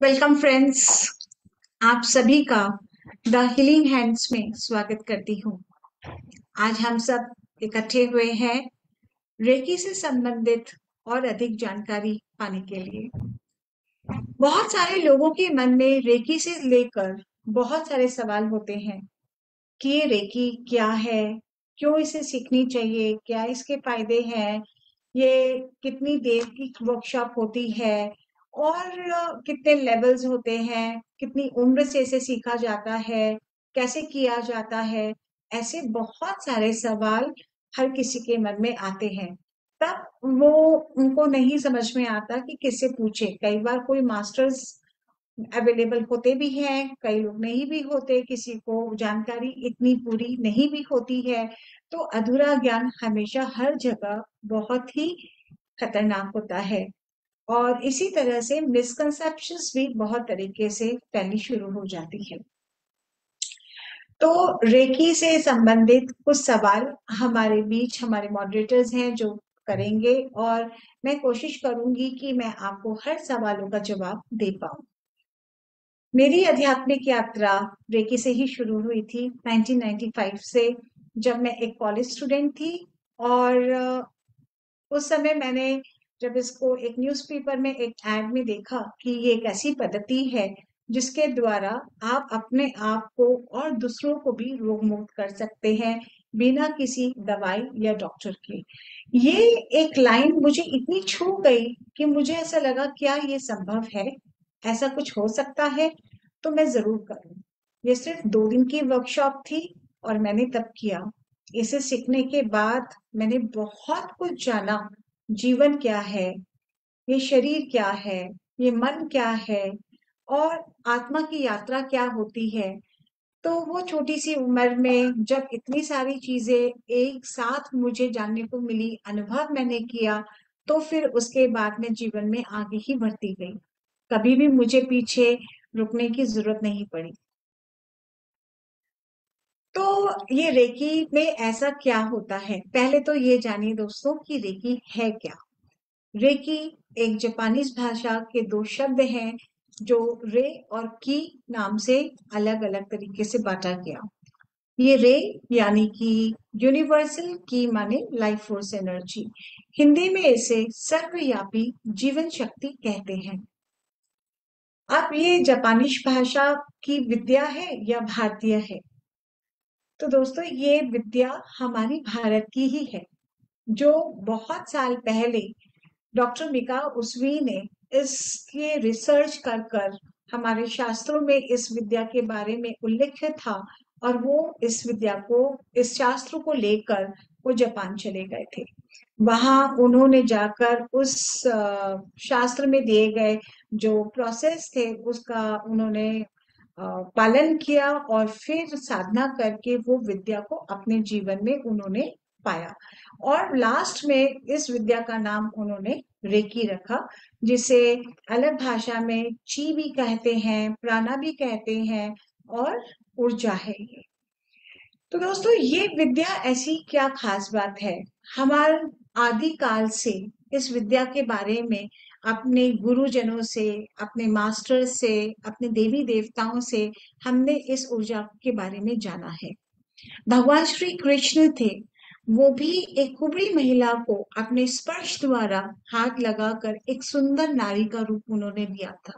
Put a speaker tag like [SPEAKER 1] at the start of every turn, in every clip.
[SPEAKER 1] Welcome friends. आप सभी का द हीलिंग हैंड्स में स्वागत करती हूँ। आज हम सब इकट्ठे हुए हैं रेकी से संबंधित और अधिक जानकारी पाने के लिए। बहुत सारे लोगों के मन में रेकी से लेकर बहुत सारे सवाल होते हैं कि ये रेकी क्या है, क्यों इसे सीखनी चाहिए, क्या इसके फायदे हैं, ये कितनी देर की वर्कशॉप होती है और कितने लेवल्स होते हैं, कितनी उम्र से इसे सीखा जाता है, कैसे किया जाता है। ऐसे बहुत सारे सवाल हर किसी के मन में आते हैं। तब वो उनको नहीं समझ में आता कि किससे पूछे। कई बार कोई मास्टर्स अवेलेबल होते भी हैं, कई लोग नहीं भी होते, किसी को जानकारी इतनी पूरी नहीं भी होती है। तो अधूरा ज्ञान हमेशा हर जगह बहुत ही खतरनाक होता है और इसी तरह से मिसकंसेप्शंस भी बहुत तरीके से फैलनी शुरू हो जाती है। तो रेकी से संबंधित कुछ सवाल हमारे बीच हमारे मॉडरेटर्स हैं जो करेंगे और मैं कोशिश करूंगी कि मैं आपको हर सवालों का जवाब दे पाऊं। मेरी आध्यात्मिक यात्रा रेकी से ही शुरू हुई थी 1995 से, जब मैं एक कॉलेज स्टूडेंट थी। और उस समय मैंने जब इसको एक न्यूज़पेपर में एक एड में देखा कि ये एक ऐसी पद्धति है जिसके द्वारा आप अपने आप को और दूसरों को भी रोग मुक्त कर सकते हैं बिना किसी दवाई या डॉक्टर के। ये एक लाइन मुझे इतनी छू गई कि मुझे ऐसा लगा, क्या ये संभव है, ऐसा कुछ हो सकता है, तो मैं जरूर करूं। ये सिर्फ 2 दिन की वर्कशॉप थी और मैंने तब किया। इसे सीखने के बाद मैंने बहुत कुछ जाना। जीवन क्या है, ये शरीर क्या है, ये मन क्या है और आत्मा की यात्रा क्या होती है। तो वो छोटी सी उम्र में जब इतनी सारी चीजें एक साथ मुझे जानने को मिली, अनुभव मैंने किया, तो फिर उसके बाद मैं जीवन में आगे ही बढ़ती गई। कभी भी मुझे पीछे रुकने की जरूरत नहीं पड़ी। तो ये रेकी में ऐसा क्या होता है, पहले तो ये जानिए दोस्तों कि रेकी है क्या। रेकी एक जापानीज भाषा के 2 शब्द हैं जो रे और की नाम से अलग अलग तरीके से बांटा गया। ये रे यानी कि यूनिवर्सल की माने लाइफ फोर्स एनर्जी। हिंदी में इसे सर्वव्यापी जीवन शक्ति कहते हैं। अब ये जापानीज भाषा की विद्या है या भारतीय है? तो दोस्तों ये विद्या हमारी भारत की ही है, जो बहुत साल पहले डॉक्टर मिका उसवी ने इसके रिसर्च कर कर हमारे शास्त्रों में इस विद्या के बारे में उल्लेख था। और वो इस विद्या को, इस शास्त्र को लेकर वो जापान चले गए थे। वहां उन्होंने जाकर उस शास्त्र में दिए गए जो प्रोसेस थे उसका उन्होंने पालन किया और फिर साधना करके वो विद्या को अपने जीवन में उन्होंने पाया। और लास्ट में इस विद्या का नाम उन्होंने रेकी रखा, जिसे अलग भाषा में ची भी कहते हैं, प्राणा भी कहते हैं और ऊर्जा है ये। तो दोस्तों ये विद्या ऐसी क्या खास बात है? हमारे आदि काल से इस विद्या के बारे में अपने गुरुजनों से, अपने मास्टर से, अपने देवी देवताओं से हमने इस ऊर्जा के बारे में जाना है। भगवान श्री कृष्ण थे, वो भी एक कुबड़ी महिला को अपने स्पर्श द्वारा हाथ लगाकर एक सुंदर नारी का रूप उन्होंने दिया था।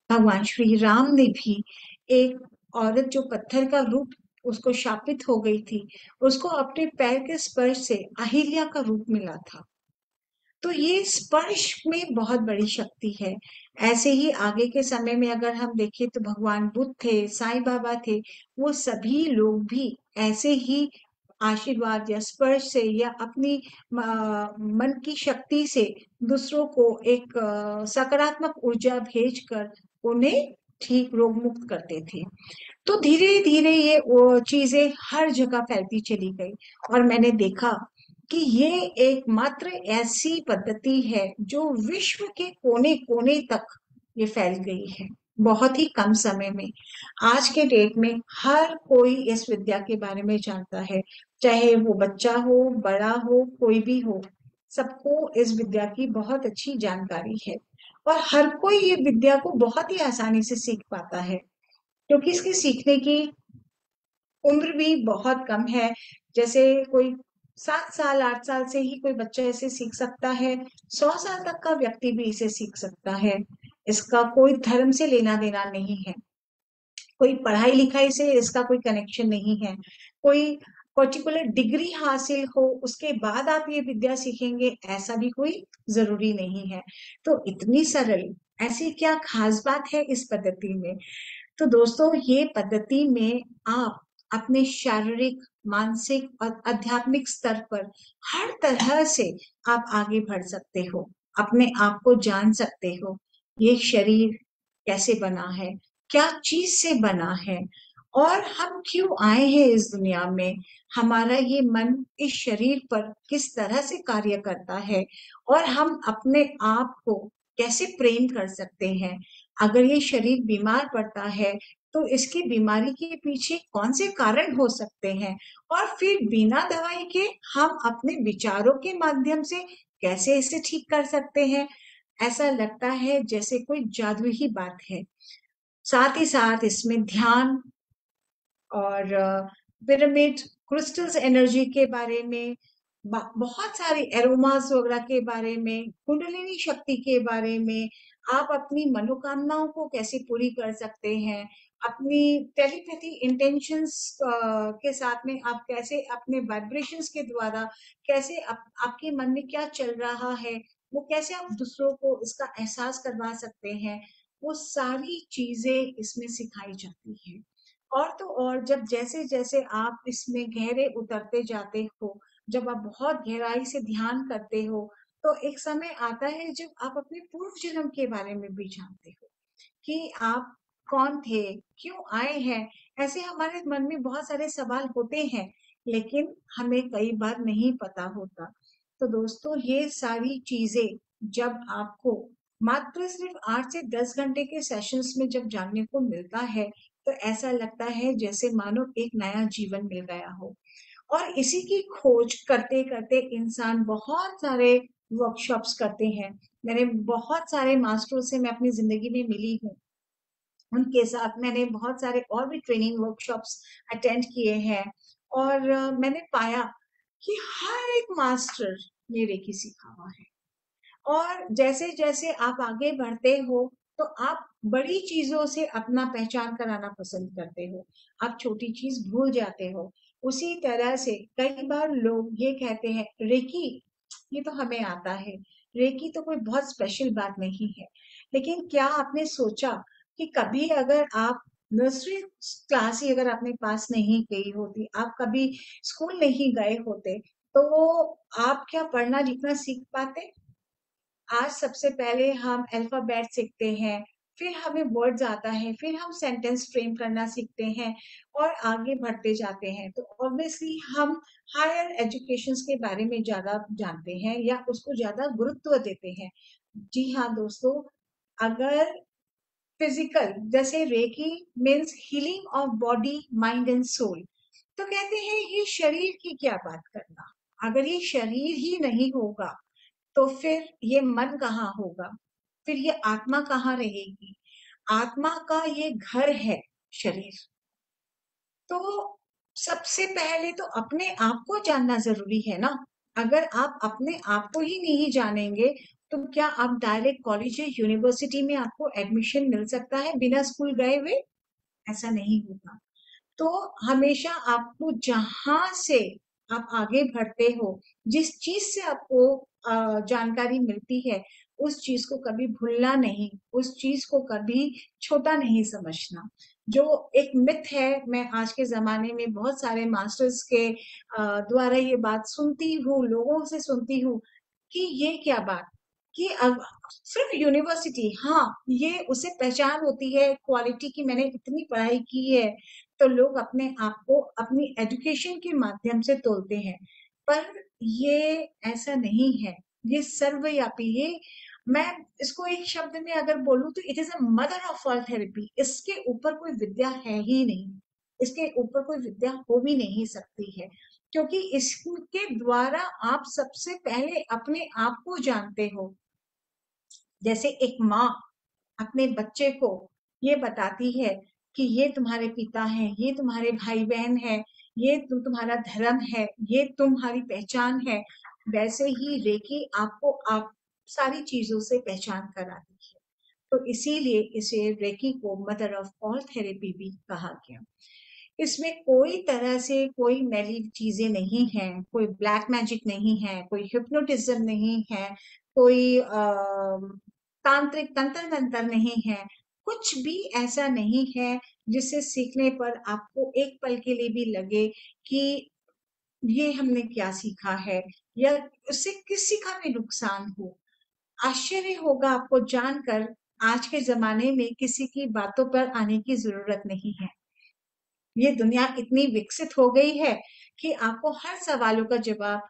[SPEAKER 1] भगवान श्री राम ने भी एक औरत जो पत्थर का रूप उसको शापित हो गई थी, उसको अपने पैर के स्पर्श से अहिल्या का रूप मिला था। तो ये स्पर्श में बहुत बड़ी शक्ति है। ऐसे ही आगे के समय में अगर हम देखें तो भगवान बुद्ध थे, साईं बाबा थे, वो सभी लोग भी ऐसे ही आशीर्वाद या स्पर्श से या अपनी मन की शक्ति से दूसरों को एक सकारात्मक ऊर्जा भेजकर उन्हें ठीक रोग मुक्त करते थे। तो धीरे धीरे ये वो चीजें हर जगह फैलती चली गई और मैंने देखा कि ये एकमात्र ऐसी पद्धति है जो विश्व के कोने कोने तक ये फैल गई है बहुत ही कम समय में। आज के डेट में हर कोई इस विद्या के बारे में जानता है, चाहे वो बच्चा हो, बड़ा हो, कोई भी हो, सबको इस विद्या की बहुत अच्छी जानकारी है। और हर कोई ये विद्या को बहुत ही आसानी से सीख पाता है, क्योंकि इसके सीखने की उम्र भी बहुत कम है। जैसे कोई 7 साल 8 साल से ही कोई बच्चा इसे सीख सकता है, 100 साल तक का व्यक्ति भी इसे सीख सकता है। इसका कोई धर्म से लेना देना नहीं है, कोई पढ़ाई लिखाई से इसका कोई कनेक्शन नहीं है, कोई पर्टिकुलर डिग्री हासिल हो उसके बाद आप ये विद्या सीखेंगे ऐसा भी कोई जरूरी नहीं है। तो इतनी सरल, ऐसी क्या खास बात है इस पद्धति में? तो दोस्तों, ये पद्धति में आप अपने शारीरिक, मानसिक और आध्यात्मिक स्तर पर हर तरह से आप आगे बढ़ सकते हो, अपने आप को जान सकते हो। ये शरीर कैसे बना है, क्या चीज से बना है, और हम क्यों आए हैं इस दुनिया में, हमारा ये मन इस शरीर पर किस तरह से कार्य करता है, और हम अपने आप को कैसे प्रेम कर सकते हैं। अगर ये शरीर बीमार पड़ता है तो इसकी बीमारी के पीछे कौन से कारण हो सकते हैं, और फिर बिना दवाई के हम अपने विचारों के माध्यम से कैसे इसे ठीक कर सकते हैं। ऐसा लगता है जैसे कोई जादू ही बात है। साथ ही साथ इसमें ध्यान और पिरामिड क्रिस्टल्स एनर्जी के बारे में, बहुत सारे एरोमास वगैरह के बारे में, कुंडलिनी शक्ति के बारे में, आप अपनी मनोकामनाओं को कैसे पूरी कर सकते हैं, अपनी टेलीपैथी इंटेंशंस के साथ में आप कैसे अपने वाइब्रेशंस के द्वारा कैसे आपके मन में क्या चल रहा है वो कैसे आप दूसरों को इसका एहसास करवा सकते हैं, वो सारी चीजें इसमें सिखाई जाती है। और तो और जब जैसे जैसे आप इसमें गहरे उतरते जाते हो, जब आप बहुत गहराई से ध्यान करते हो, तो एक समय आता है जब आप अपने पूर्व जन्म के बारे में भी जानते हो कि आप कौन थे, क्यों आए हैं। ऐसे हमारे मन में बहुत सारे सवाल होते हैं, लेकिन हमें कई बार नहीं पता होता। तो दोस्तों, ये सारी चीजें जब आपको मात्र सिर्फ 8 से 10 घंटे के सेशंस में जब जानने को मिलता है, तो ऐसा लगता है जैसे मानो एक नया जीवन मिल गया हो। और इसी की खोज करते करते इंसान बहुत सारे वर्कशॉप्स करते हैं। मैंने बहुत सारे मास्टरों से मैं अपनी जिंदगी में मिली हूँ, उनके साथ मैंने बहुत सारे और भी ट्रेनिंग वर्कशॉप्स अटेंड किए हैं। और मैंने पाया कि हर एक मास्टर ने रेकी सीखा हुआ है। और जैसे जैसे आप आगे बढ़ते हो, तो आप बड़ी चीजों से अपना पहचान कराना पसंद करते हो, आप छोटी चीज भूल जाते हो। उसी तरह से कई बार लोग ये कहते हैं, रेकी ये तो हमें आता है, रेकी तो कोई बहुत स्पेशल बात नहीं है। लेकिन क्या आपने सोचा कि कभी अगर आप नर्सरी क्लास ही अगर आपने पास नहीं की होती, आप कभी स्कूल नहीं गए होते, तो वो आप क्या पढ़ना लिखना सीख पाते? आज सबसे पहले हम अल्फाबेट सीखते हैं, फिर हमें वर्ड्स आता है, फिर हम सेंटेंस फ्रेम करना सीखते हैं और आगे बढ़ते जाते हैं। तो ऑब्वियसली हम हायर एजुकेशंस के बारे में ज्यादा जानते हैं या उसको ज्यादा गुरुत्व देते हैं। जी हाँ दोस्तों, अगर फिजिकल जैसे reiki means healing of body mind and soul, तो कहते हैं ये शरीर की क्या बात करना, अगर ये शरीर ही नहीं होगा तो फिर ये मन कहाँ होगा, फिर ये आत्मा कहाँ रहेगी? आत्मा का ये घर है शरीर। तो सबसे पहले तो अपने आप को जानना जरूरी है ना। अगर आप अपने आप को ही नहीं जानेंगे, तो क्या आप डायरेक्ट कॉलेज या यूनिवर्सिटी में आपको एडमिशन मिल सकता है बिना स्कूल गए हुए? ऐसा नहीं होगा। तो हमेशा आपको जहां से आप आगे बढ़ते हो, जिस चीज से आपको जानकारी मिलती है, उस चीज को कभी भूलना नहीं, उस चीज को कभी छोटा नहीं समझना। जो एक मिथ है, मैं आज के जमाने में बहुत सारे मास्टर्स के द्वारा ये बात सुनती हूँ, लोगों से सुनती हूँ कि ये क्या बात, कि अब सिर्फ यूनिवर्सिटी, हाँ ये उसे पहचान होती है क्वालिटी की, मैंने इतनी पढ़ाई की है। तो लोग अपने आप को अपनी एजुकेशन के माध्यम से तोलते हैं, पर ये ऐसा नहीं है। ये सर्वव्यापी, ये मैं इसको एक शब्द में अगर बोलूं तो it is a mother of all therapy. इसके ऊपर कोई विद्या है ही नहीं, इसके ऊपर कोई विद्या हो भी नहीं सकती है, क्योंकि इसके द्वारा आप सबसे पहले अपने आप को जानते हो। जैसे एक माँ अपने बच्चे को ये बताती है कि ये तुम्हारे पिता हैं, ये तुम्हारे भाई बहन है, ये तुम्हारा धर्म है, ये तुम्हारी पहचान है, वैसे ही रेकी आपको आप सारी चीजों से पहचान कराती है। तो इसीलिए इसे रेकी को मदर ऑफ ऑल थेरेपी भी कहा गया। इसमें कोई तरह से कोई मैली चीजें नहीं है, कोई ब्लैक मैजिक नहीं है, कोई हिप्नोटिज्म नहीं है, कोई तांत्रिक तंत्र मंत्र नहीं है, कुछ भी ऐसा नहीं है जिसे सीखने पर आपको एक पल के लिए भी लगे कि ये हमने क्या सीखा है या उससे किसी का भी नुकसान हो। आश्चर्य होगा आपको जानकर, आज के जमाने में किसी की बातों पर आने की जरूरत नहीं है। ये दुनिया इतनी विकसित हो गई है कि आपको हर सवालों का जवाब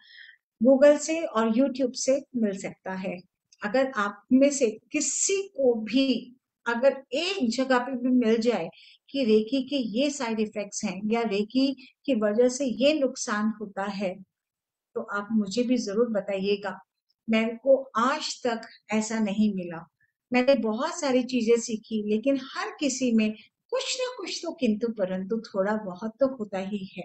[SPEAKER 1] गूगल से और यूट्यूब से मिल सकता है। अगर आप में से किसी को भी अगर एक जगह पे भी मिल जाए कि रेकी के ये साइड इफेक्ट्स हैं या रेकी की वजह से ये नुकसान होता है, तो आप मुझे भी जरूर बताइएगा। मेरे को आज तक ऐसा नहीं मिला। मैंने बहुत सारी चीजें सीखी, लेकिन हर किसी में कुछ ना कुछ तो किंतु परंतु थोड़ा बहुत तो होता ही है।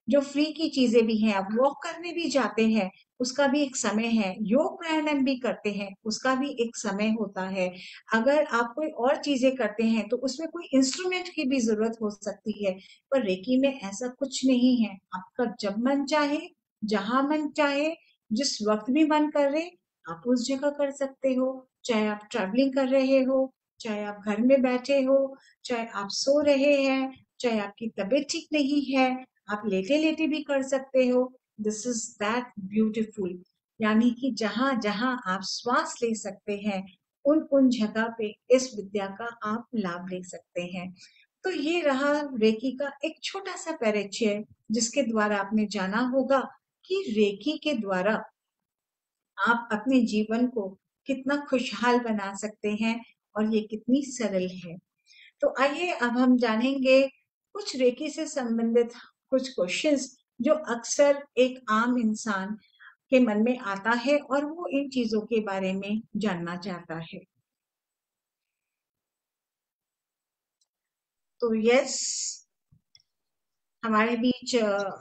[SPEAKER 1] जो फ्री की चीजें भी हैं, आप वॉक करने भी जाते हैं, उसका भी एक समय है। योग प्राणायाम भी करते हैं, उसका भी एक समय होता है। अगर आप कोई और चीजें करते हैं तो उसमें कोई इंस्ट्रूमेंट की भी जरूरत हो सकती है। पर रेकी में ऐसा कुछ नहीं है। आपका जब मन चाहे, जहां मन चाहे, जिस वक्त भी मन करे, आप उस जगह कर सकते हो। चाहे आप ट्रैवलिंग कर रहे हो, चाहे आप घर में बैठे हो, चाहे आप सो रहे हैं, चाहे आपकी तबीयत ठीक नहीं है, आप लेटे लेटे भी कर सकते हो। This is that beautiful. यानी कि जहां जहां आप श्वास ले सकते हैं, उन उन जगह पे इस विद्या का आप लाभ ले सकते हैं। तो ये रहा रेकी का एक छोटा सा परिचय, जिसके द्वारा आपने जाना होगा कि रेकी के द्वारा आप अपने जीवन को कितना खुशहाल बना सकते हैं और ये कितनी सरल है। तो आइए अब हम जानेंगे कुछ रेकी से संबंधित कुछ क्वेश्चंस जो अक्सर एक आम इंसान के मन में आता है और वो इन चीजों के बारे में जानना चाहता है। तो यस, हमारे बीच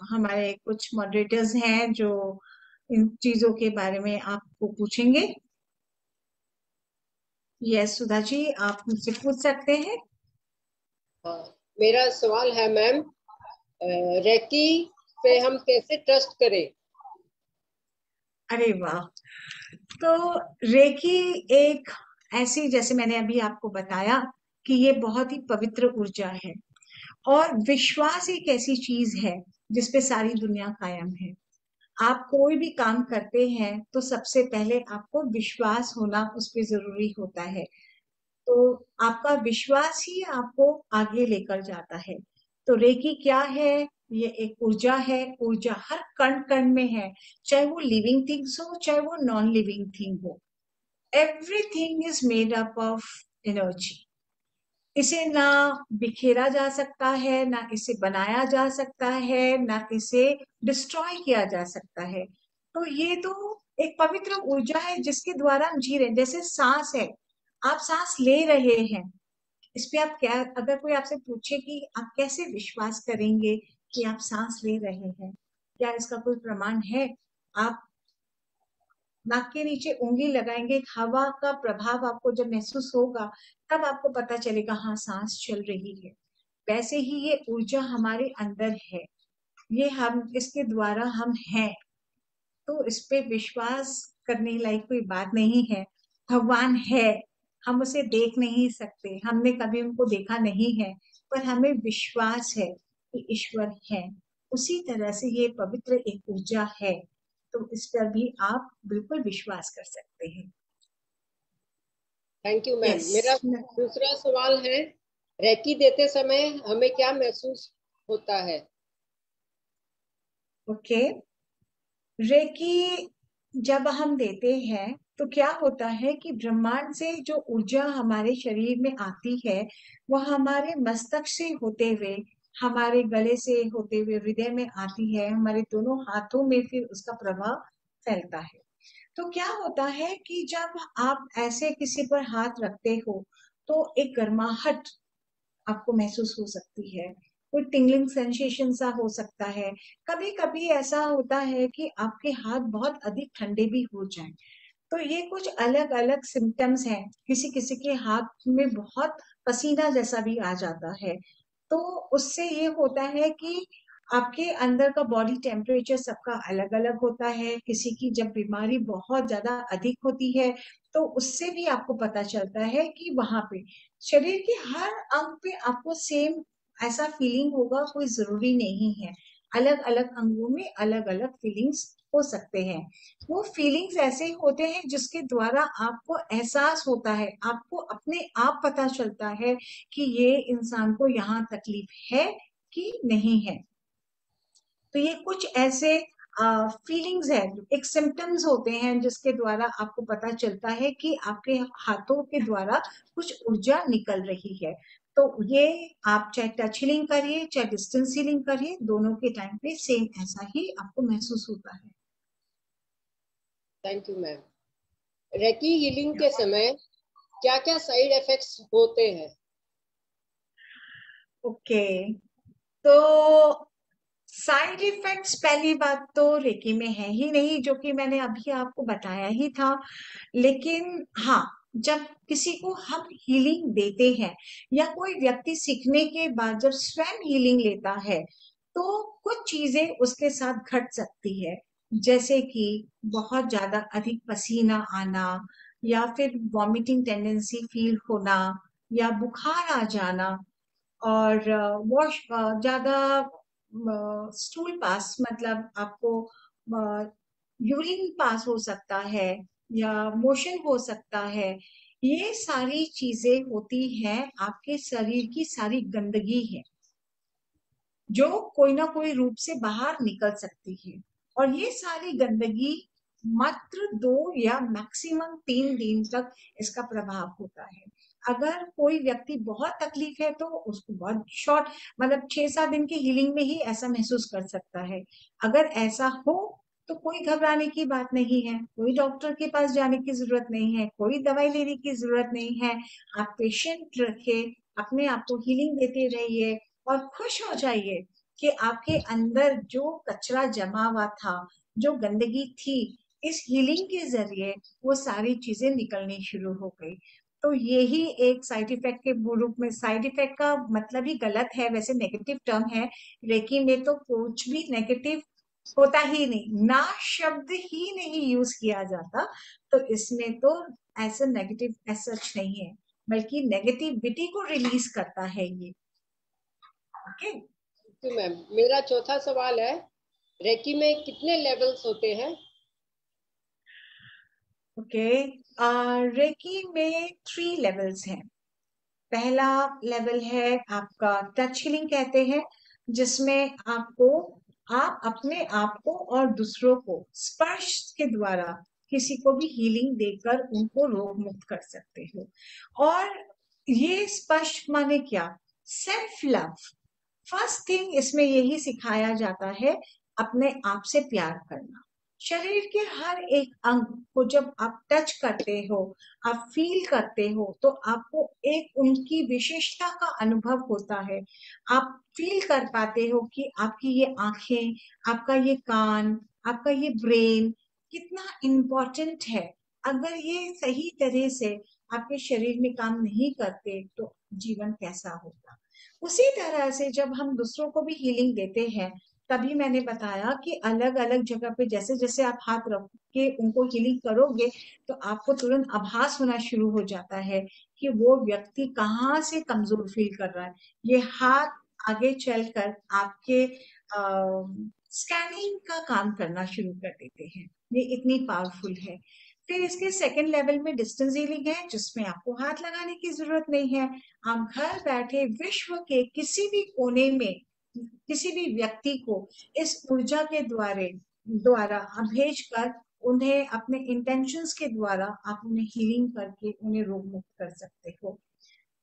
[SPEAKER 1] हमारे कुछ मॉडरेटर्स हैं जो इन चीजों के बारे में आपको पूछेंगे। यस सुधा जी, आप मुझसे पूछ सकते हैं।
[SPEAKER 2] हाँ, मेरा सवाल है मैम, रेकी पे हम कैसे ट्रस्ट करें?
[SPEAKER 1] अरे वाह! तो रेकी एक ऐसी, जैसे मैंने अभी आपको बताया कि ये बहुत ही पवित्र ऊर्जा है और विश्वास एक ऐसी चीज है जिसपे सारी दुनिया कायम है। आप कोई भी काम करते हैं तो सबसे पहले आपको विश्वास होना उस पर जरूरी होता है। तो आपका विश्वास ही आपको आगे लेकर जाता है। तो रेकी क्या है? ये एक ऊर्जा है। ऊर्जा हर कण कण में है, चाहे वो लिविंग थिंग्स हो, चाहे वो नॉन लिविंग थिंग हो। Everything is made up of energy. इसे ना बिखेरा जा सकता है, ना इसे बनाया जा सकता है, ना इसे डिस्ट्रॉय किया जा सकता है। तो ये तो एक पवित्र ऊर्जा है जिसके द्वारा हम जी रहे हैं। जैसे सांस है, आप सांस ले रहे हैं, इस पे आप क्या, अगर कोई आपसे पूछे कि आप कैसे विश्वास करेंगे कि आप सांस ले रहे हैं, क्या इसका कोई प्रमाण है? आप नाक के नीचे उंगली लगाएंगे, हवा का प्रभाव आपको जब महसूस होगा, तब आपको पता चलेगा हाँ सांस चल रही है। वैसे ही ये ऊर्जा हमारे अंदर है, ये हम इसके द्वारा हम हैं। तो इस पे विश्वास करने लायक कोई बात नहीं है। भगवान है, हम उसे देख नहीं सकते, हमने कभी उनको देखा नहीं है, पर हमें विश्वास है कि ईश्वर है। उसी तरह से ये पवित्र एक ऊर्जा है, तो इस पर भी आप बिल्कुल विश्वास कर सकते हैं।
[SPEAKER 2] Thank you ma'am.
[SPEAKER 1] यस।
[SPEAKER 2] मेरा दूसरा सवाल है, रेकी देते समय हमें क्या महसूस होता है?
[SPEAKER 1] ओके। रेकी जब हम देते हैं तो क्या होता है कि ब्रह्मांड से जो ऊर्जा हमारे शरीर में आती है, वह हमारे मस्तक से होते हुए, हमारे गले से होते हुए हृदय में आती है, हमारे दोनों हाथों में फिर उसका प्रभाव फैलता है। तो क्या होता है कि जब आप ऐसे किसी पर हाथ रखते हो तो एक गर्माहट आपको महसूस हो सकती है, कोई टिंगलिंग सेंसेशन सा हो सकता है। कभी कभी ऐसा होता है कि आपके हाथ बहुत अधिक ठंडे भी हो जाएं। तो ये कुछ अलग अलग सिम्टम्स हैं। किसी किसी के हाथ में बहुत पसीना जैसा भी आ जाता है। तो उससे ये होता है कि आपके अंदर का बॉडी टेम्परेचर सबका अलग अलग होता है। किसी की जब बीमारी बहुत ज्यादा अधिक होती है तो उससे भी आपको पता चलता है कि वहां पे शरीर के हर अंग पे आपको सेम ऐसा फीलिंग होगा, कोई जरूरी नहीं है। अलग अलग अंगों में अलग अलग फीलिंग्स हो सकते हैं। वो फीलिंग्स ऐसे होते हैं जिसके द्वारा आपको एहसास होता है, आपको अपने आप पता चलता है कि ये इंसान को यहाँ तकलीफ है कि नहीं है। तो ये कुछ ऐसे फीलिंग्स है, एक सिम्टम्स होते हैं जिसके द्वारा आपको पता चलता है कि आपके हाथों के द्वारा कुछ ऊर्जा निकल रही है। तो ये आप चाहे टच हीलिंग करिए चाहे डिस्टेंस हीलिंग करिए, दोनों के टाइम पे सेम ऐसा ही आपको महसूस होता है।
[SPEAKER 2] Thank you ma'am. Recce healing के समय क्या क्या साइड इफेक्ट्स होते हैं?
[SPEAKER 1] ओके, तो साइड इफेक्ट्स पहली बात तो रेकी में है ही नहीं, जो कि मैंने अभी आपको बताया ही था। लेकिन हाँ, जब किसी को हम हीलिंग देते हैं या कोई व्यक्ति सीखने के बाद जब स्वयं हीलिंग लेता है तो कुछ चीजें उसके साथ घट सकती है। जैसे कि बहुत ज्यादा अधिक पसीना आना, या फिर वॉमिटिंग टेंडेंसी फील होना, या बुखार आ जाना, और वॉश ज्यादा स्टूल पास, मतलब आपको यूरिन पास हो सकता है या मोशन हो सकता है। ये सारी चीजें होती हैं, आपके शरीर की सारी गंदगी है जो कोई ना कोई रूप से बाहर निकल सकती है। और ये सारी गंदगी मात्र 2 या मैक्सिमम 3 दिन तक इसका प्रभाव होता है। अगर कोई व्यक्ति बहुत तकलीफ है तो उसको बहुत शॉर्ट, मतलब 6-7 दिन की हीलिंग में ही ऐसा महसूस कर सकता है। अगर ऐसा हो तो कोई घबराने की बात नहीं है, कोई डॉक्टर के पास जाने की जरूरत नहीं है, कोई दवाई लेने की जरूरत नहीं है। आप पेशेंट रखे, अपने आप को हीलिंग देते रहिए और खुश हो जाइए कि आपके अंदर जो कचरा जमा हुआ था, जो गंदगी थी, इस हीलिंग के जरिए वो सारी चीजें निकलनी शुरू हो गई। तो यही एक साइड इफेक्ट के रूप में, साइड इफेक्ट का मतलब ही गलत है, वैसे नेगेटिव टर्म है। लेकिन में तो कुछ भी नेगेटिव होता ही नहीं, ना शब्द ही नहीं यूज किया जाता। तो इसमें तो ऐसा नेगेटिव सच नहीं है, बल्कि नेगेटिविटी को रिलीज करता है ये। ओके।
[SPEAKER 2] Thank you ma'am. मेरा चौथा सवाल है, रेकी में कितने लेवल्स होते हैं?
[SPEAKER 1] ओके, रेकी में 3 लेवल्स हैं। पहला लेवल है आपका टच हीलिंग कहते हैं, जिसमें आपको, आप अपने आप को और दूसरों को स्पर्श के द्वारा किसी को भी हीलिंग देकर उनको रोग मुक्त कर सकते हो। और ये स्पर्श माने क्या? Self love. फर्स्ट थिंग इसमें यही सिखाया जाता है, अपने आप से प्यार करना। शरीर के हर एक अंग को जब आप टच करते हो, आप फील करते हो, तो आपको एक उनकी विशेषता का अनुभव होता है। आप फील कर पाते हो कि आपकी ये आंखें, आपका ये कान, आपका ये ब्रेन कितना इम्पोर्टेंट है। अगर ये सही तरह से आपके शरीर में काम नहीं करते तो जीवन कैसा होगा। उसी तरह से जब हम दूसरों को भी हीलिंग देते हैं, तभी मैंने बताया कि अलग अलग जगह पे जैसे जैसे आप हाथ रख के उनको हीलिंग करोगे तो आपको तुरंत आभास होना शुरू हो जाता है कि वो व्यक्ति कहाँ से कमजोर फील कर रहा है। ये हाथ आगे चलकर आपके स्कैनिंग का काम करना शुरू कर देते हैं। ये इतनी पावरफुल है। फिर इसके सेकंड लेवल में डिस्टेंस हीलिंग है, जिसमें आपको हाथ लगाने की जरूरत नहीं है। आप घर बैठे विश्व के किसी भी कोने में किसी भी व्यक्ति को इस ऊर्जा के द्वारा द्वारा भेज कर उन्हें अपने इंटेंशंस के द्वारा आप उन्हें हीलिंग करके उन्हें रोग मुक्त कर सकते हो।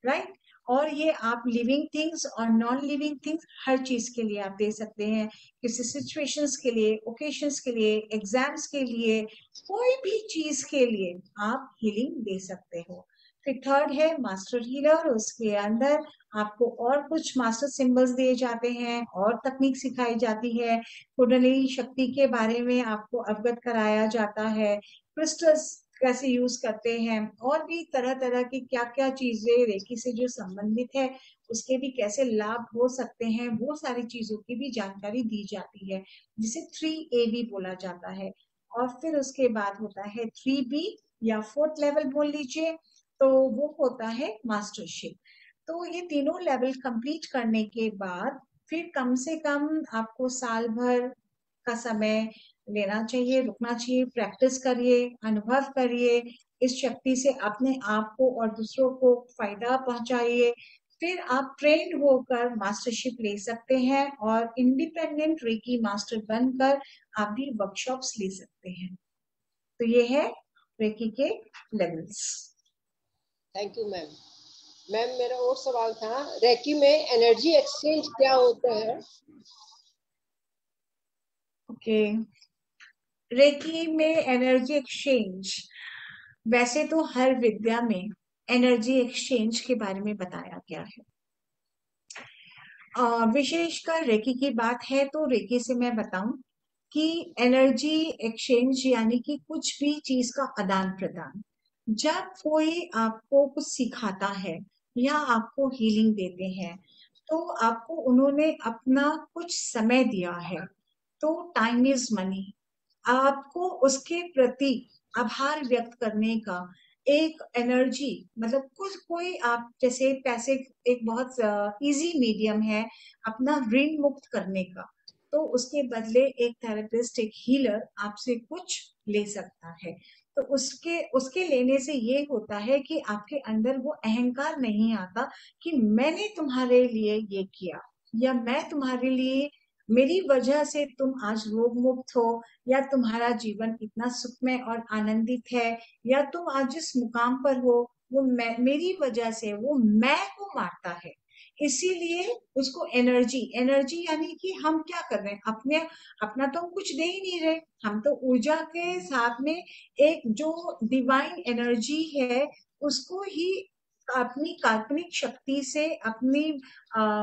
[SPEAKER 1] राइट। और ये आप लिविंग थिंग्स और नॉन लिविंग थिंग्स हर चीज के लिए आप दे सकते हैं, किसी सिचुएशंस के लिए, ओकेशंस के लिए, एग्जाम्स के लिए, कोई भी चीज के लिए आप हीलिंग दे सकते हो। फिर थर्ड है मास्टर हीलर, उसके अंदर आपको और कुछ मास्टर सिंबल्स दिए जाते हैं और तकनीक सिखाई जाती है, कुंडलिनी शक्ति के बारे में आपको अवगत कराया जाता है, क्रिस्टल्स कैसे यूज करते हैं, और भी तरह तरह की क्या क्या चीजें रेकी से जो संबंधित है उसके भी कैसे लाभ हो सकते हैं, वो सारी चीजों की भी जानकारी दी जाती है, जिसे 3A भी बोला जाता है। और फिर उसके बाद होता है 3B या फोर्थ लेवल बोल लीजिए, तो वो होता है मास्टरशिप। तो ये तीनों लेवल कंप्लीट करने के बाद फिर कम से कम आपको साल भर का समय लेना चाहिए, रुकना चाहिए, प्रैक्टिस करिए, अनुभव करिए, इस शक्ति से अपने आप को और दूसरों को फायदा पहुंचाइए। फिर आप ट्रेंड होकर मास्टरशिप ले सकते हैं और इंडिपेंडेंट रेकी मास्टर बनकर आप भी वर्कशॉप्स ले सकते हैं। तो ये है रेकी के levels.
[SPEAKER 2] Thank you ma'am. Ma'am मेरा और सवाल था, रेकी में एनर्जी एक्सचेंज क्या होता है?
[SPEAKER 1] ओके, रेकी में एनर्जी एक्सचेंज, वैसे तो हर विद्या में एनर्जी एक्सचेंज के बारे में बताया गया है। विशेषकर रेकी की बात है तो रेकी से मैं बताऊं कि एनर्जी एक्सचेंज यानी कि कुछ भी चीज का आदान प्रदान। जब कोई आपको कुछ सिखाता है या आपको हीलिंग देते हैं तो आपको उन्होंने अपना कुछ समय दिया है, तो टाइम इज मनी। आपको उसके प्रति आभार व्यक्त करने का एक एनर्जी, मतलब कुछ कोई आप जैसे पैसे एक बहुत इजी मीडियम है अपना ऋण मुक्त करने का, तो उसके बदले एक थेरेपिस्ट, एक हीलर आपसे कुछ ले सकता है। तो उसके उसके लेने से ये होता है कि आपके अंदर वो अहंकार नहीं आता कि मैंने तुम्हारे लिए ये किया, या मैं तुम्हारे लिए, मेरी वजह से तुम आज रोग मुक्त हो, या तुम्हारा जीवन इतना सुखमय और आनंदित है, या तुम आज जिस मुकाम पर हो वो मैं, मेरी वजह से, वो मैं को मारता है। इसीलिए उसको एनर्जी, एनर्जी यानी कि हम क्या कर रहे हैं, अपने अपना तो हम कुछ दे ही नहीं रहे, हम तो ऊर्जा के साथ में एक जो डिवाइन एनर्जी है उसको ही अपनी काल्पनिक शक्ति से, अपनी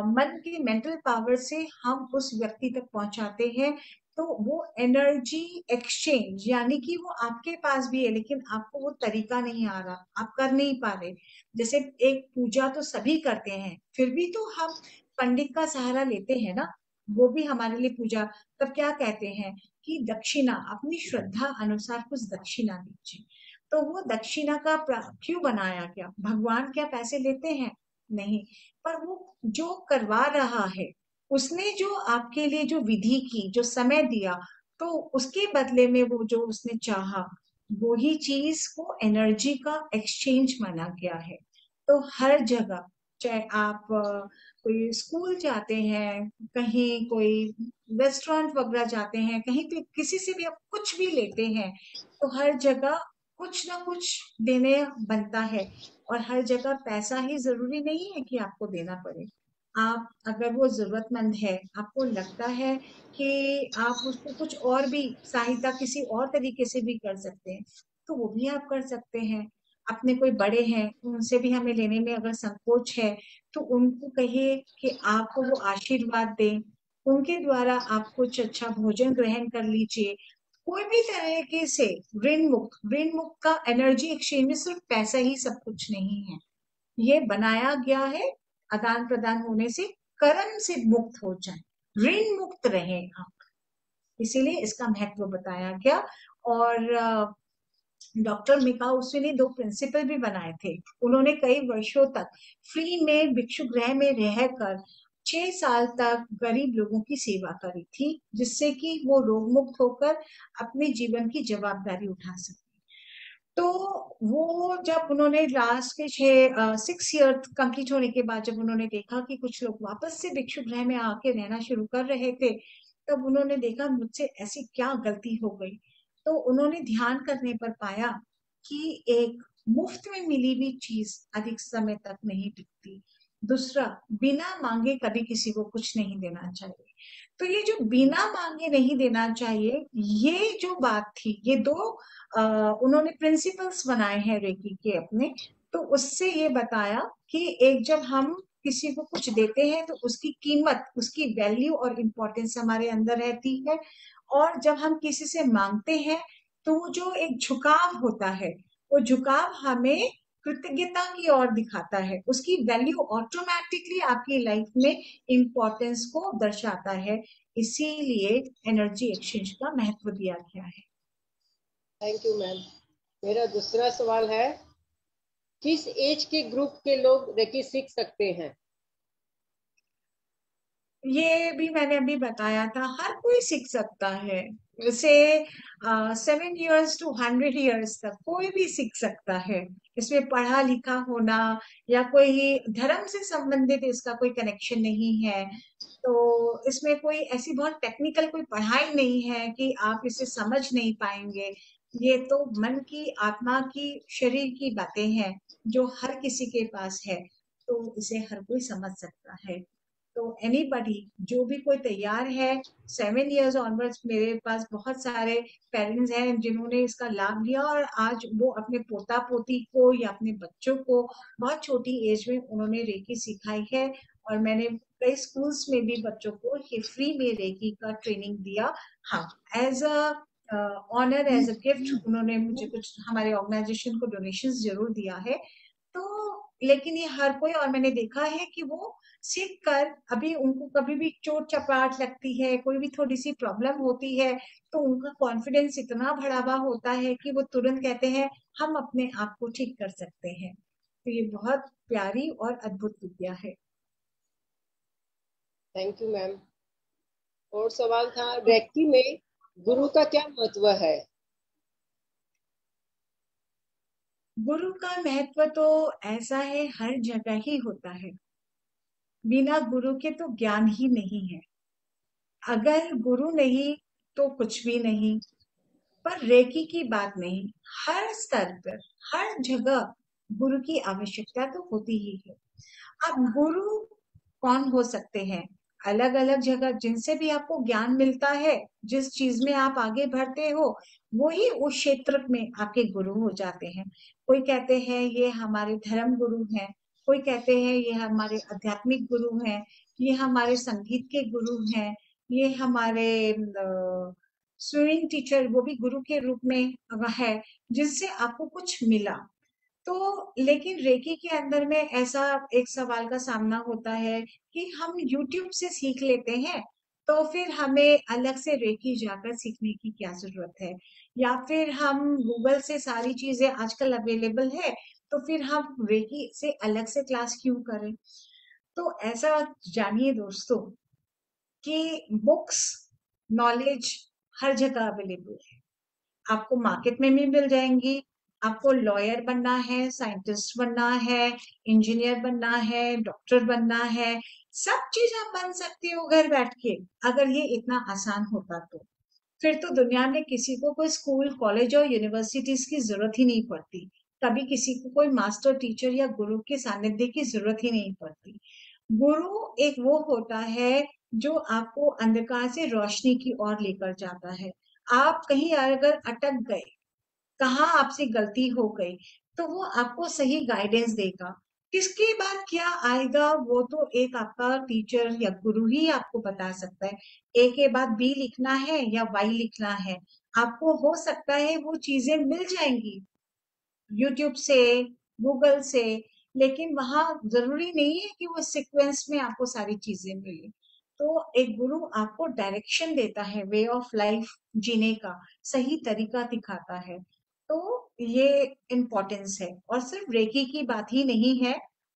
[SPEAKER 1] मन की मेंटल पावर से हम उस व्यक्ति तक पहुंचाते हैं। तो वो एनर्जी एक्सचेंज यानी कि वो आपके पास भी है लेकिन आपको वो तरीका नहीं आ रहा, आप कर नहीं पा रहे। जैसे एक पूजा तो सभी करते हैं, फिर भी तो हम पंडित का सहारा लेते हैं ना, वो भी हमारे लिए पूजा। तब क्या कहते हैं कि दक्षिणा, अपनी श्रद्धा अनुसार कुछ दक्षिणा दीजिए। तो वो दक्षिणा का क्यों बनाया गया, भगवान क्या पैसे लेते हैं? नहीं। पर वो जो करवा रहा है उसने जो आपके लिए जो विधि की, जो समय दिया, तो उसके बदले में वो जो उसने चाहा, वो ही चीज को एनर्जी का एक्सचेंज माना गया है। तो हर जगह, चाहे आप कोई स्कूल जाते हैं, कहीं कोई रेस्टोरेंट वगैरह जाते हैं, कहीं पे किसी से भी आप कुछ भी लेते हैं, तो हर जगह कुछ ना कुछ देने बनता है। और हर जगह पैसा ही जरूरी नहीं है कि आपको देना पड़े। आप अगर वो जरूरतमंद है, आपको लगता है कि आप उसको कुछ और भी सहायता किसी और तरीके से भी कर सकते हैं, तो वो भी आप कर सकते हैं। अपने कोई बड़े हैं उनसे भी हमें लेने में अगर संकोच है, तो उनको कहिए कि आपको वो आशीर्वाद दें, उनके द्वारा आप कुछ अच्छा भोजन ग्रहण कर लीजिए। कोई भी तरीके से ऋण मुक्त, ऋण मुक्त का एनर्जी एक्सचेंज में सिर्फ पैसा ही सब कुछ नहीं है, ये बनाया गया है आदान प्रदान होने से, कर्म से मुक्त हो जाए, ऋण मुक्त रहे आप, इसीलिए इसका महत्व बताया गया। और डॉक्टर मिकाउसी ने 2 प्रिंसिपल भी बनाए थे। उन्होंने कई वर्षों तक फ्री में भिक्षु गृह में रहकर 6 साल तक गरीब लोगों की सेवा करी थी, जिससे कि वो रोग मुक्त होकर अपने जीवन की जवाबदारी उठा सके। तो वो जब उन्होंने लास्ट के 6 ईयर कंप्लीट होने के बाद जब उन्होंने देखा कि कुछ लोग वापस से भिक्षु गृह में आके रहना शुरू कर रहे थे, तब उन्होंने देखा मुझसे ऐसी क्या गलती हो गई। तो उन्होंने ध्यान करने पर पाया कि एक मुफ्त में मिली हुई चीज अधिक समय तक नहीं टिकती। दूसरा, बिना मांगे कभी किसी को कुछ नहीं देना चाहिए। तो ये जो बिना मांगे नहीं देना चाहिए, ये जो बात थी, ये दो उन्होंने प्रिंसिपल्स बनाए हैं रेकी के अपने। तो उससे ये बताया कि एक जब हम किसी को कुछ देते हैं तो उसकी कीमत, उसकी वैल्यू और इम्पोर्टेंस हमारे अंदर रहती है। और जब हम किसी से मांगते हैं तो वो जो एक झुकाव होता है, वो झुकाव हमें कृतज्ञता की ओर दिखाता है, उसकी वैल्यू ऑटोमेटिकली आपकी लाइफ में इम्पोर्टेंस को दर्शाता है। इसीलिए एनर्जी एक्सचेंज का महत्व दिया गया है।
[SPEAKER 2] Thank you ma'am. मेरा दूसरा सवाल है, किस एज के ग्रुप के लोग रेकी सीख सकते हैं?
[SPEAKER 1] ये भी मैंने अभी बताया था, हर कोई सीख सकता है। जैसे 7 years to 100 years तक कोई भी सीख सकता है। इसमें पढ़ा लिखा होना या कोई धर्म से संबंधित इसका कोई कनेक्शन नहीं है। तो इसमें कोई ऐसी बहुत टेक्निकल कोई पढ़ाई नहीं है कि आप इसे समझ नहीं पाएंगे। ये तो मन की, आत्मा की, शरीर की बातें हैं जो हर किसी के पास है। तो इसे हर कोई समझ सकता है। तो एनीबडी, जो भी कोई तैयार है, 7 years ऑनवर्ड्स, मेरे पास बहुत सारे पेरेंट्स हैं जिन्होंने इसका लाभ लिया और आज वो अपने पोता पोती को या अपने बच्चों को बहुत छोटी एज में उन्होंने रेकी सिखाई है। और मैंने कई स्कूल्स में भी बच्चों को ये फ्री में रेकी का ट्रेनिंग दिया। हाँ, as a honour, as a gift उन्होंने मुझे कुछ, हमारे ऑर्गेनाइजेशन को डोनेशंस जरूर दिया है। तो लेकिन ये हर कोई, और मैंने देखा है कि वो सीख कर अभी उनको कभी भी चोट चपाट लगती है, कोई भी थोड़ी सी प्रॉब्लम होती है, तो उनका कॉन्फिडेंस इतना बढ़ा हुआ होता है कि वो तुरंत कहते हैं हम अपने आप को ठीक कर सकते हैं। तो ये बहुत प्यारी और अद्भुत विद्या है।
[SPEAKER 2] Thank you ma'am. और सवाल था, रेकी में गुरु का क्या महत्व है?
[SPEAKER 1] गुरु का महत्व तो ऐसा है, हर जगह ही होता है। बिना गुरु के तो ज्ञान ही नहीं है। अगर गुरु नहीं तो कुछ भी नहीं। पर रेकी की बात नहीं, हर स्तर पर, हर जगह गुरु की आवश्यकता तो होती ही है। अब गुरु कौन हो सकते हैं? अलग अलग जगह जिनसे भी आपको ज्ञान मिलता है, जिस चीज में आप आगे बढ़ते हो, वही उस क्षेत्र में आपके गुरु हो जाते हैं। कोई कहते हैं ये हमारे धर्म गुरु हैं, कोई कहते हैं ये हमारे आध्यात्मिक गुरु हैं, ये हमारे संगीत के गुरु हैं, ये हमारे स्विमिंग टीचर, वो भी गुरु के रूप में है, जिनसे आपको कुछ मिला। तो लेकिन रेकी के अंदर में ऐसा एक सवाल का सामना होता है कि हम YouTube से सीख लेते हैं, तो फिर हमें अलग से रेकी जाकर सीखने की क्या जरूरत है? या फिर हम गूगल से सारी चीजें आजकल अवेलेबल है, तो फिर हम रेकी से अलग से क्लास क्यों करें? तो ऐसा जानिए दोस्तों कि बुक्स, नॉलेज हर जगह अवेलेबल है। आपको मार्केट में भी मिल जाएंगी। आपको लॉयर बनना है, साइंटिस्ट बनना है, इंजीनियर बनना है, डॉक्टर बनना है, सब चीज आप बन सकते हो घर बैठ के। अगर ये इतना आसान होता तो फिर तो दुनिया में किसी को कोई स्कूल, कॉलेज और यूनिवर्सिटीज की जरूरत ही नहीं पड़ती। कभी किसी को कोई मास्टर, टीचर या गुरु के सानिध्य की जरूरत ही नहीं पड़ती। गुरु एक वो होता है जो आपको अंधकार से रोशनी की ओर लेकर जाता है। आप कहीं अगर अटक गए, कहाँ आपसे गलती हो गई, तो वो आपको सही गाइडेंस देगा। किसके बाद क्या आएगा वो तो एक आपका टीचर या गुरु ही आपको बता सकता है। ए के बाद बी लिखना है या वाई लिखना है, आपको हो सकता है वो चीजें मिल जाएंगी यूट्यूब से, गूगल से, लेकिन वहां जरूरी नहीं है कि वो सीक्वेंस में आपको सारी चीजें मिले। तो एक गुरु आपको डायरेक्शन देता है, वे ऑफ लाइफ जीने का सही तरीका दिखाता है। तो ये इम्पोर्टेंस है, और सिर्फ रेकी की बात ही नहीं है।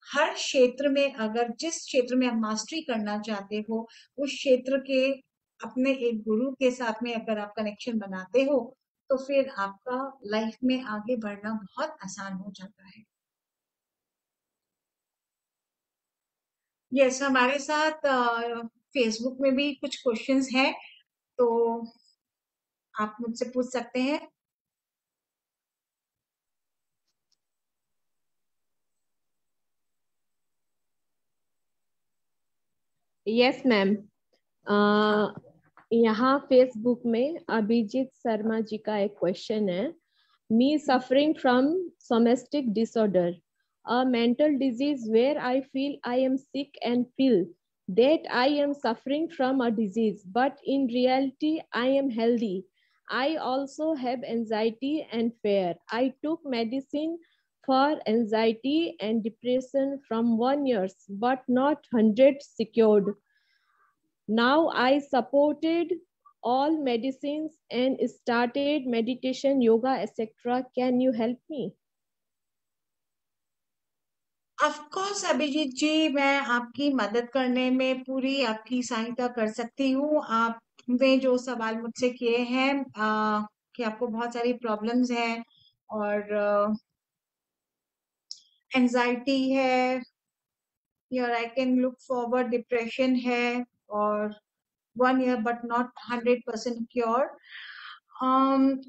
[SPEAKER 1] हर क्षेत्र में, अगर जिस क्षेत्र में आप मास्टरी करना चाहते हो, उस क्षेत्र के अपने एक गुरु के साथ में अगर आप कनेक्शन बनाते हो, तो फिर आपका लाइफ में आगे बढ़ना बहुत आसान हो जाता है। यस, हमारे साथ फेसबुक में भी कुछ क्वेश्चंस हैं, तो आप मुझसे पूछ सकते हैं।
[SPEAKER 3] Yes ma'am. यहाँ फेसबुक में अभिजीत शर्मा जी का एक क्वेश्चन है। Me suffering from somatic disorder, a mental disease where I feel I am sick and feel that I am suffering from a disease, but in reality I am healthy. I also have anxiety and fear. I took medicine for anxiety and depression from 1 year, but not 100 secured. Now I supported all medicines and started meditation, yoga, etc. Can you help me?
[SPEAKER 1] Of course Abhijit ji, मैं आपकी मदद करने में पूरी आपकी सहायता कर सकती हूँ। आपने जो सवाल मुझसे किए हैं कि आपको बहुत सारी प्रॉब्लम्स हैं और एंजाइटी है, या I can look forward depression है, और 1 year but not 100% cure.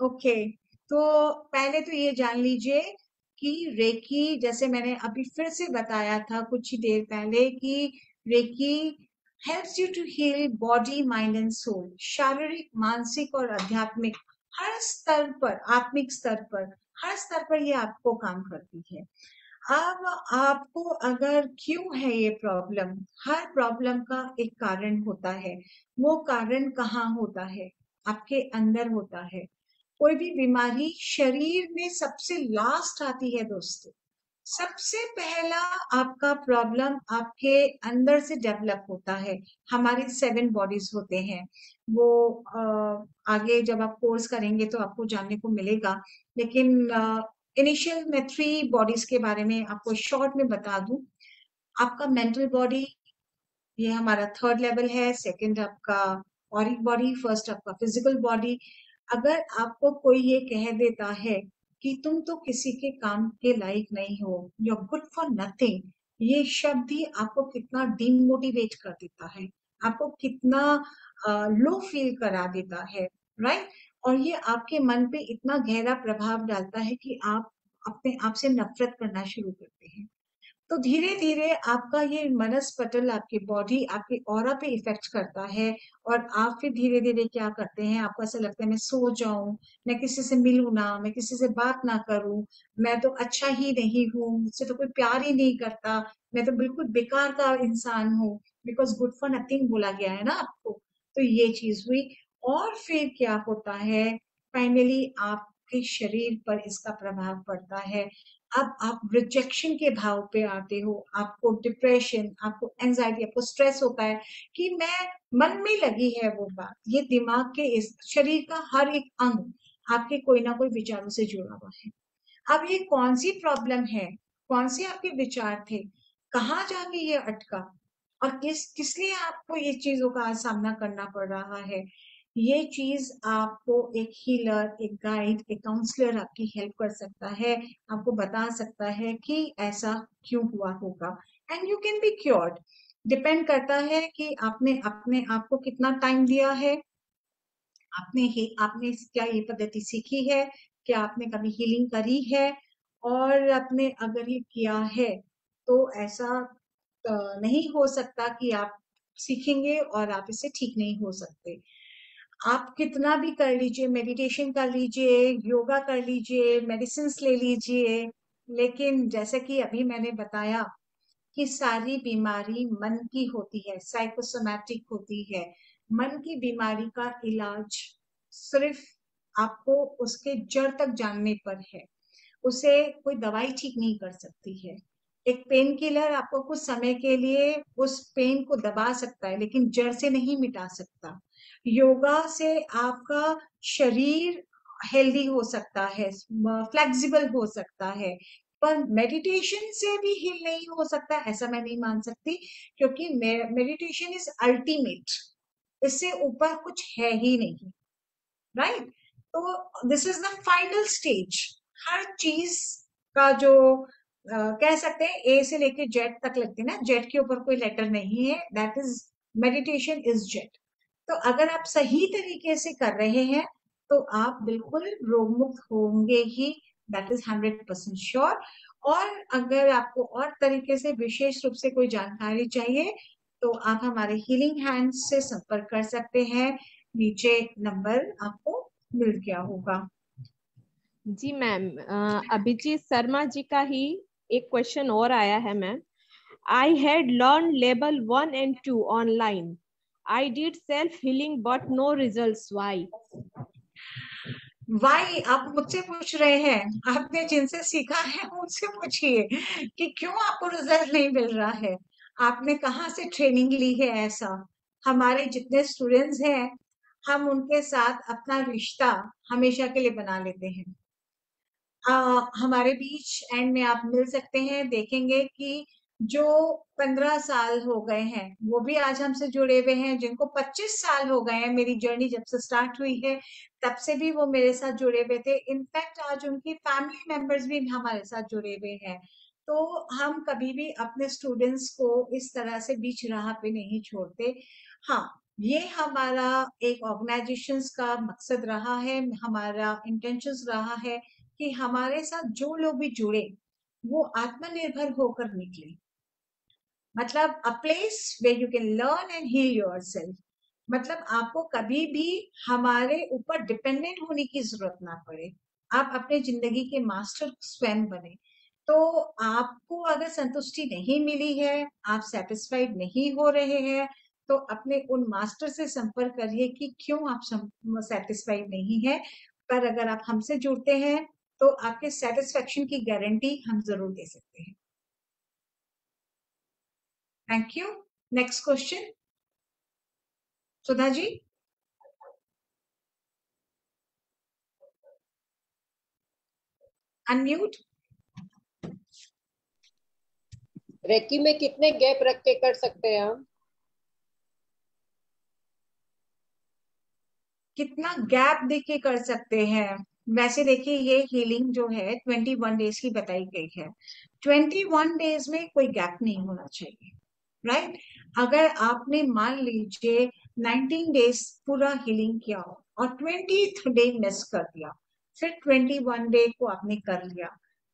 [SPEAKER 1] Okay, तो पहले तो ये जान लीजिए कि रेकी, जैसे मैंने अभी फिर से बताया था कुछ ही देर पहले, कि reiki helps you to heal body, mind and soul. शारीरिक, मानसिक और आध्यात्मिक हर स्तर पर, आत्मिक स्तर पर, हर स्तर पर ये आपको काम करती है। अब आपको अगर क्यों है ये प्रॉब्लम, हर प्रॉब्लम का एक कारण होता है। वो कारण कहाँ होता है? आपके अंदर होता है। कोई भी बीमारी शरीर में सबसे लास्ट आती है दोस्तों। सबसे पहला आपका प्रॉब्लम आपके अंदर से डेवलप होता है। हमारे 7 बॉडीज होते हैं। वो आगे जब आप कोर्स करेंगे तो आपको जानने को मिलेगा, लेकिन इनिशियल में 3 बॉडीज के बारे में आपको शॉर्ट में बता दूं। आपका मेंटल बॉडी, ये हमारा 3rd लेवल है। सेकंड आपका ऑरिक बॉडी, फर्स्ट आपका फिजिकल बॉडी। अगर आपको कोई ये कह देता है कि तुम तो किसी के काम के लायक नहीं हो, you are good for nothing, ये शब्द ही आपको कितना डिमोटिवेट कर देता है, आपको कितना लो फील करा देता है, राइट? और ये आपके मन पे इतना गहरा प्रभाव डालता है कि आप अपने आप से नफरत करना शुरू करते हैं। तो धीरे धीरे आपका ये मनस्पटल आपकी बॉडी, आपके ऑरा पे इफेक्ट करता है। और आप फिर धीरे धीरे क्या करते हैं, आपको ऐसा लगता है मैं सो जाऊं, मैं किसी से मिलूं ना, मैं किसी से बात ना करूं, मैं तो अच्छा ही नहीं हूँ, मुझसे तो कोई प्यार ही नहीं करता, मैं तो बिल्कुल बेकार का इंसान हूँ, बिकॉज गुड फॉर नथिंग बोला गया है ना आपको। तो ये चीज हुई। और फिर क्या होता है, फाइनली आपके शरीर पर इसका प्रभाव पड़ता है। अब आप रिजेक्शन के भाव पे आते हो, आपको डिप्रेशन, आपको एंजाइटी, आपको स्ट्रेस होता है कि मैं, मन में लगी है वो बात, ये दिमाग के, इस शरीर का हर एक अंग आपके कोई ना कोई विचारों से जुड़ा हुआ है। अब ये कौन सी प्रॉब्लम है, कौन से आपके विचार थे, कहाँ जाके ये अटका, और किस लिए आपको ये चीजों का सामना करना पड़ रहा है? ये चीज आपको एक हीलर, एक गाइड, एक काउंसलर आपकी हेल्प कर सकता है, आपको बता सकता है कि ऐसा क्यों हुआ होगा, and you can be cured. Depend करता है कि आपने अपने आप को कितना टाइम दिया है, आपने क्या ये पद्धति सीखी है, क्या आपने कभी हीलिंग करी है, और आपने अगर ये किया है तो ऐसा नहीं हो सकता कि आप सीखेंगे और आप इससे ठीक नहीं हो सकते। आप कितना भी कर लीजिए, मेडिटेशन कर लीजिए, योगा कर लीजिए, मेडिसिन ले लीजिए, लेकिन जैसे कि अभी मैंने बताया कि सारी बीमारी मन की होती है, साइकोसोमैटिक होती है। मन की बीमारी का इलाज सिर्फ आपको उसके जड़ तक जानने पर है। उसे कोई दवाई ठीक नहीं कर सकती है। एक पेन किलर आपको कुछ समय के लिए उस पेन को दबा सकता है, लेकिन जड़ से नहीं मिटा सकता। योगा से आपका शरीर हेल्दी हो सकता है, फ्लेक्सिबल हो सकता है, पर मेडिटेशन से भी हील नहीं हो सकता, ऐसा मैं नहीं मान सकती, क्योंकि मेडिटेशन इज अल्टीमेट, इससे ऊपर कुछ है ही नहीं, राइट? तो this is the final stage. हर चीज का जो कह सकते हैं ए से लेके जेड तक लगती है ना, जेड के ऊपर कोई लेटर नहीं है, that is, meditation is Z. तो अगर आप सही तरीके से कर रहे हैं तो आप बिल्कुल रोग मुक्त होंगे ही, दैट इज 100% श्योर। और अगर आपको और तरीके से विशेष रूप से कोई जानकारी चाहिए तो आप हमारे हीलिंग हैंड्स से संपर्क कर सकते हैं। नीचे नंबर आपको मिल गया होगा।
[SPEAKER 3] जी मैम, अभिजीत शर्मा जी का ही एक क्वेश्चन और आया है ma'am. I had learned level 1 and 2 online. I did self-healing but no results. Why?
[SPEAKER 1] Why आप मुझसे पूछ रहे हैं? आपने जिनसे सीखा है उनसे पूछिए कि क्यों आपको रिजल्ट नहीं मिल रहा है। आपने कहाँ से ट्रेनिंग ली है? ऐसा हमारे जितने स्टूडेंट्स हैं, हम उनके साथ अपना रिश्ता हमेशा के लिए बना लेते हैं। हमारे बीच एंड में आप मिल सकते हैं, देखेंगे कि जो 15 साल हो गए हैं वो भी आज हमसे जुड़े हुए हैं। जिनको 25 साल हो गए हैं, मेरी जर्नी जब से स्टार्ट हुई है तब से भी वो मेरे साथ जुड़े हुए थे। इनफैक्ट आज उनकी फैमिली मेंबर्स भी हमारे साथ जुड़े हुए हैं। तो हम कभी भी अपने स्टूडेंट्स को इस तरह से बीच राह पे नहीं छोड़ते। हाँ, ये हमारा एक ऑर्गेनाइजेशंस का मकसद रहा है, हमारा इंटेंशंस रहा है कि हमारे साथ जो लोग भी जुड़े वो आत्मनिर्भर होकर निकले। मतलब a place where you can learn and heal yourself. मतलब आपको कभी भी हमारे ऊपर डिपेंडेंट होने की जरूरत ना पड़े। आप अपने जिंदगी के मास्टर स्वयं बने। तो आपको अगर संतुष्टि नहीं मिली है, आप सेटिस्फाइड नहीं हो रहे हैं, तो अपने उन मास्टर से संपर्क करिए कि क्यों आप सेटिस्फाइड नहीं है। पर अगर आप हमसे जुड़ते हैं तो आपके सेटिस्फेक्शन की गारंटी हम जरूर दे सकते हैं। Thank you. Next question, Sudha ji. Unmute.
[SPEAKER 2] Reiki में कितने गैप रख के कर सकते हैं हम?
[SPEAKER 1] कितना गैप देके कर सकते हैं? वैसे देखिए, ये हीलिंग जो है 21 डेज की बताई गई है। 21 डेज में कोई गैप नहीं होना चाहिए, राइट? अगर आपने मान लीजिए 19 डेज पूरा हीलिंग किया और 20th डे मिस कर दिया, फिर 21 डे को आपने कर लिया,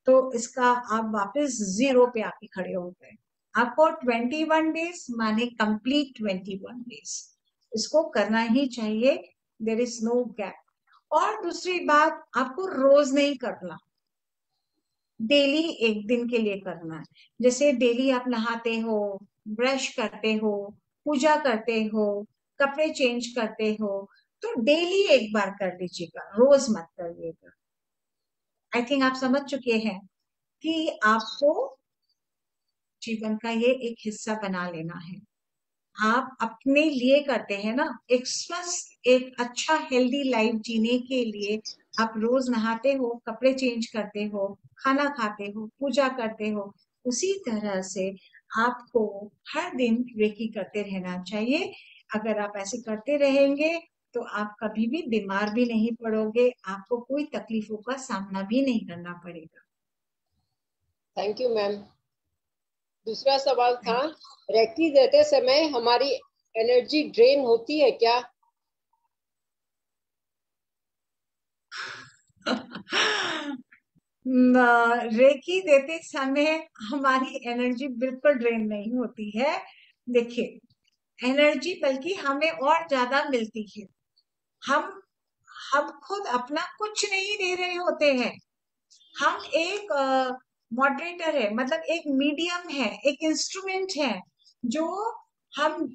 [SPEAKER 1] तो इसका आप वापस जीरो पे आके खड़े हो गए। आपको 21 डेज माने कंप्लीट 21 डेज इसको करना ही चाहिए। There is no gap. और दूसरी बात, आपको रोज नहीं करना, डेली एक दिन के लिए करना है। जैसे डेली आप नहाते हो, ब्रश करते हो, पूजा करते हो, कपड़े चेंज करते हो, तो डेली एक बार कर लीजिएगा, रोज मत करिएगा। आई थिंक आप समझ चुके हैं कि आपको जीवन का ये एक हिस्सा बना लेना है। आप अपने लिए करते हैं ना, एक स्वस्थ एक अच्छा हेल्दी लाइफ जीने के लिए आप रोज नहाते हो, कपड़े चेंज करते हो, खाना खाते हो, पूजा करते हो। उसी तरह से आपको हर दिन रेकी करते रहना चाहिए। अगर आप ऐसे करते रहेंगे तो आप कभी भी बीमार भी नहीं पड़ोगे, आपको कोई तकलीफों का सामना भी नहीं करना पड़ेगा।
[SPEAKER 2] Thank you ma'am. दूसरा सवाल था, रेकी देते समय हमारी एनर्जी ड्रेन होती है क्या?
[SPEAKER 1] रेकी देते समय हमारी एनर्जी बिल्कुल ड्रेन नहीं होती है। देखिए, एनर्जी बल्कि हमें और ज्यादा मिलती है। हम खुद अपना कुछ नहीं दे रहे होते हैं। हम एक मॉडरेटर है, मतलब एक मीडियम है, एक इंस्ट्रूमेंट है जो हम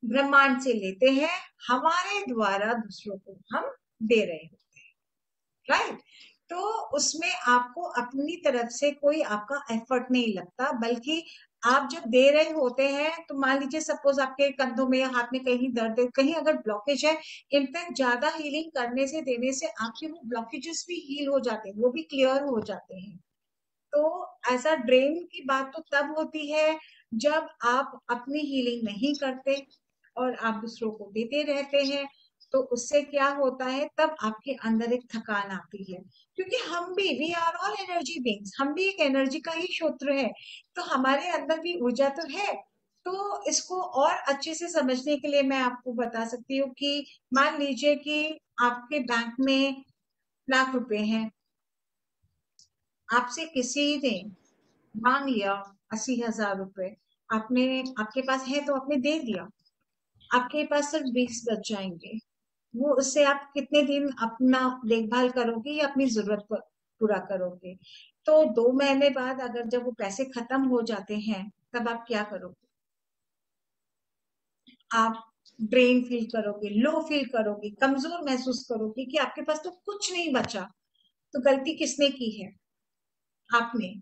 [SPEAKER 1] ब्रह्मांड से लेते हैं, हमारे द्वारा दूसरों को हम दे रहे होते हैं, राइट? तो उसमें आपको अपनी तरफ से कोई आपका एफर्ट नहीं लगता, बल्कि आप जब दे रहे होते हैं तो मान लीजिए सपोज आपके कंधों में या हाथ में कहीं दर्द है, कहीं अगर ब्लॉकेज है, इनफैक्ट ज्यादा हीलिंग करने से देने से आपके वो ब्लॉकेजेस भी हील हो जाते हैं, वो भी क्लियर हो जाते हैं। तो ऐसा ड्रेन की बात तो तब होती है जब आप अपनी हीलिंग नहीं करते और आप दूसरों को देते रहते हैं। तो उससे क्या होता है, तब आपके अंदर एक थकान आती है, क्योंकि हम भी we are all energy beings, हम भी एक एनर्जी का ही स्रोत है, तो हमारे अंदर भी ऊर्जा तो है। तो इसको और अच्छे से समझने के लिए मैं आपको बता सकती हूँ कि मान लीजिए कि आपके बैंक में लाख रुपए हैं, आपसे किसी ने मांग लिया 80,000 रुपए, आपके पास है तो आपने दे दिया, आपके पास सिर्फ 20 बच जाएंगे। वो उससे आप कितने दिन अपना देखभाल करोगे या अपनी जरूरत पर पूरा करोगे? तो 2 महीने बाद अगर जब वो पैसे खत्म हो जाते हैं तब आप क्या करोगे? आप ड्रेन फील करोगे, लो फील करोगे, कमजोर महसूस करोगे कि आपके पास तो कुछ नहीं बचा। तो गलती किसने की है? आपने।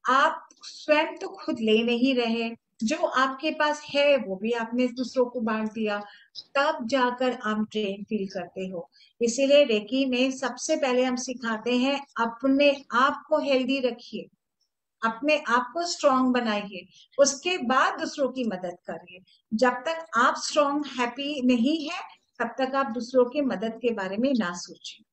[SPEAKER 1] आप स्वयं तो खुद ले नहीं रहे, जो आपके पास है वो भी आपने दूसरों को बांट दिया, तब जाकर आप ड्रेन फील करते हो। इसीलिए रेकी में सबसे पहले हम सिखाते हैं अपने आप को हेल्दी रखिए, अपने आप को स्ट्रांग बनाइए, उसके बाद दूसरों की मदद करिए। जब तक आप स्ट्रांग हैप्पी नहीं है तब तक आप दूसरों की मदद के बारे में ना सोचें,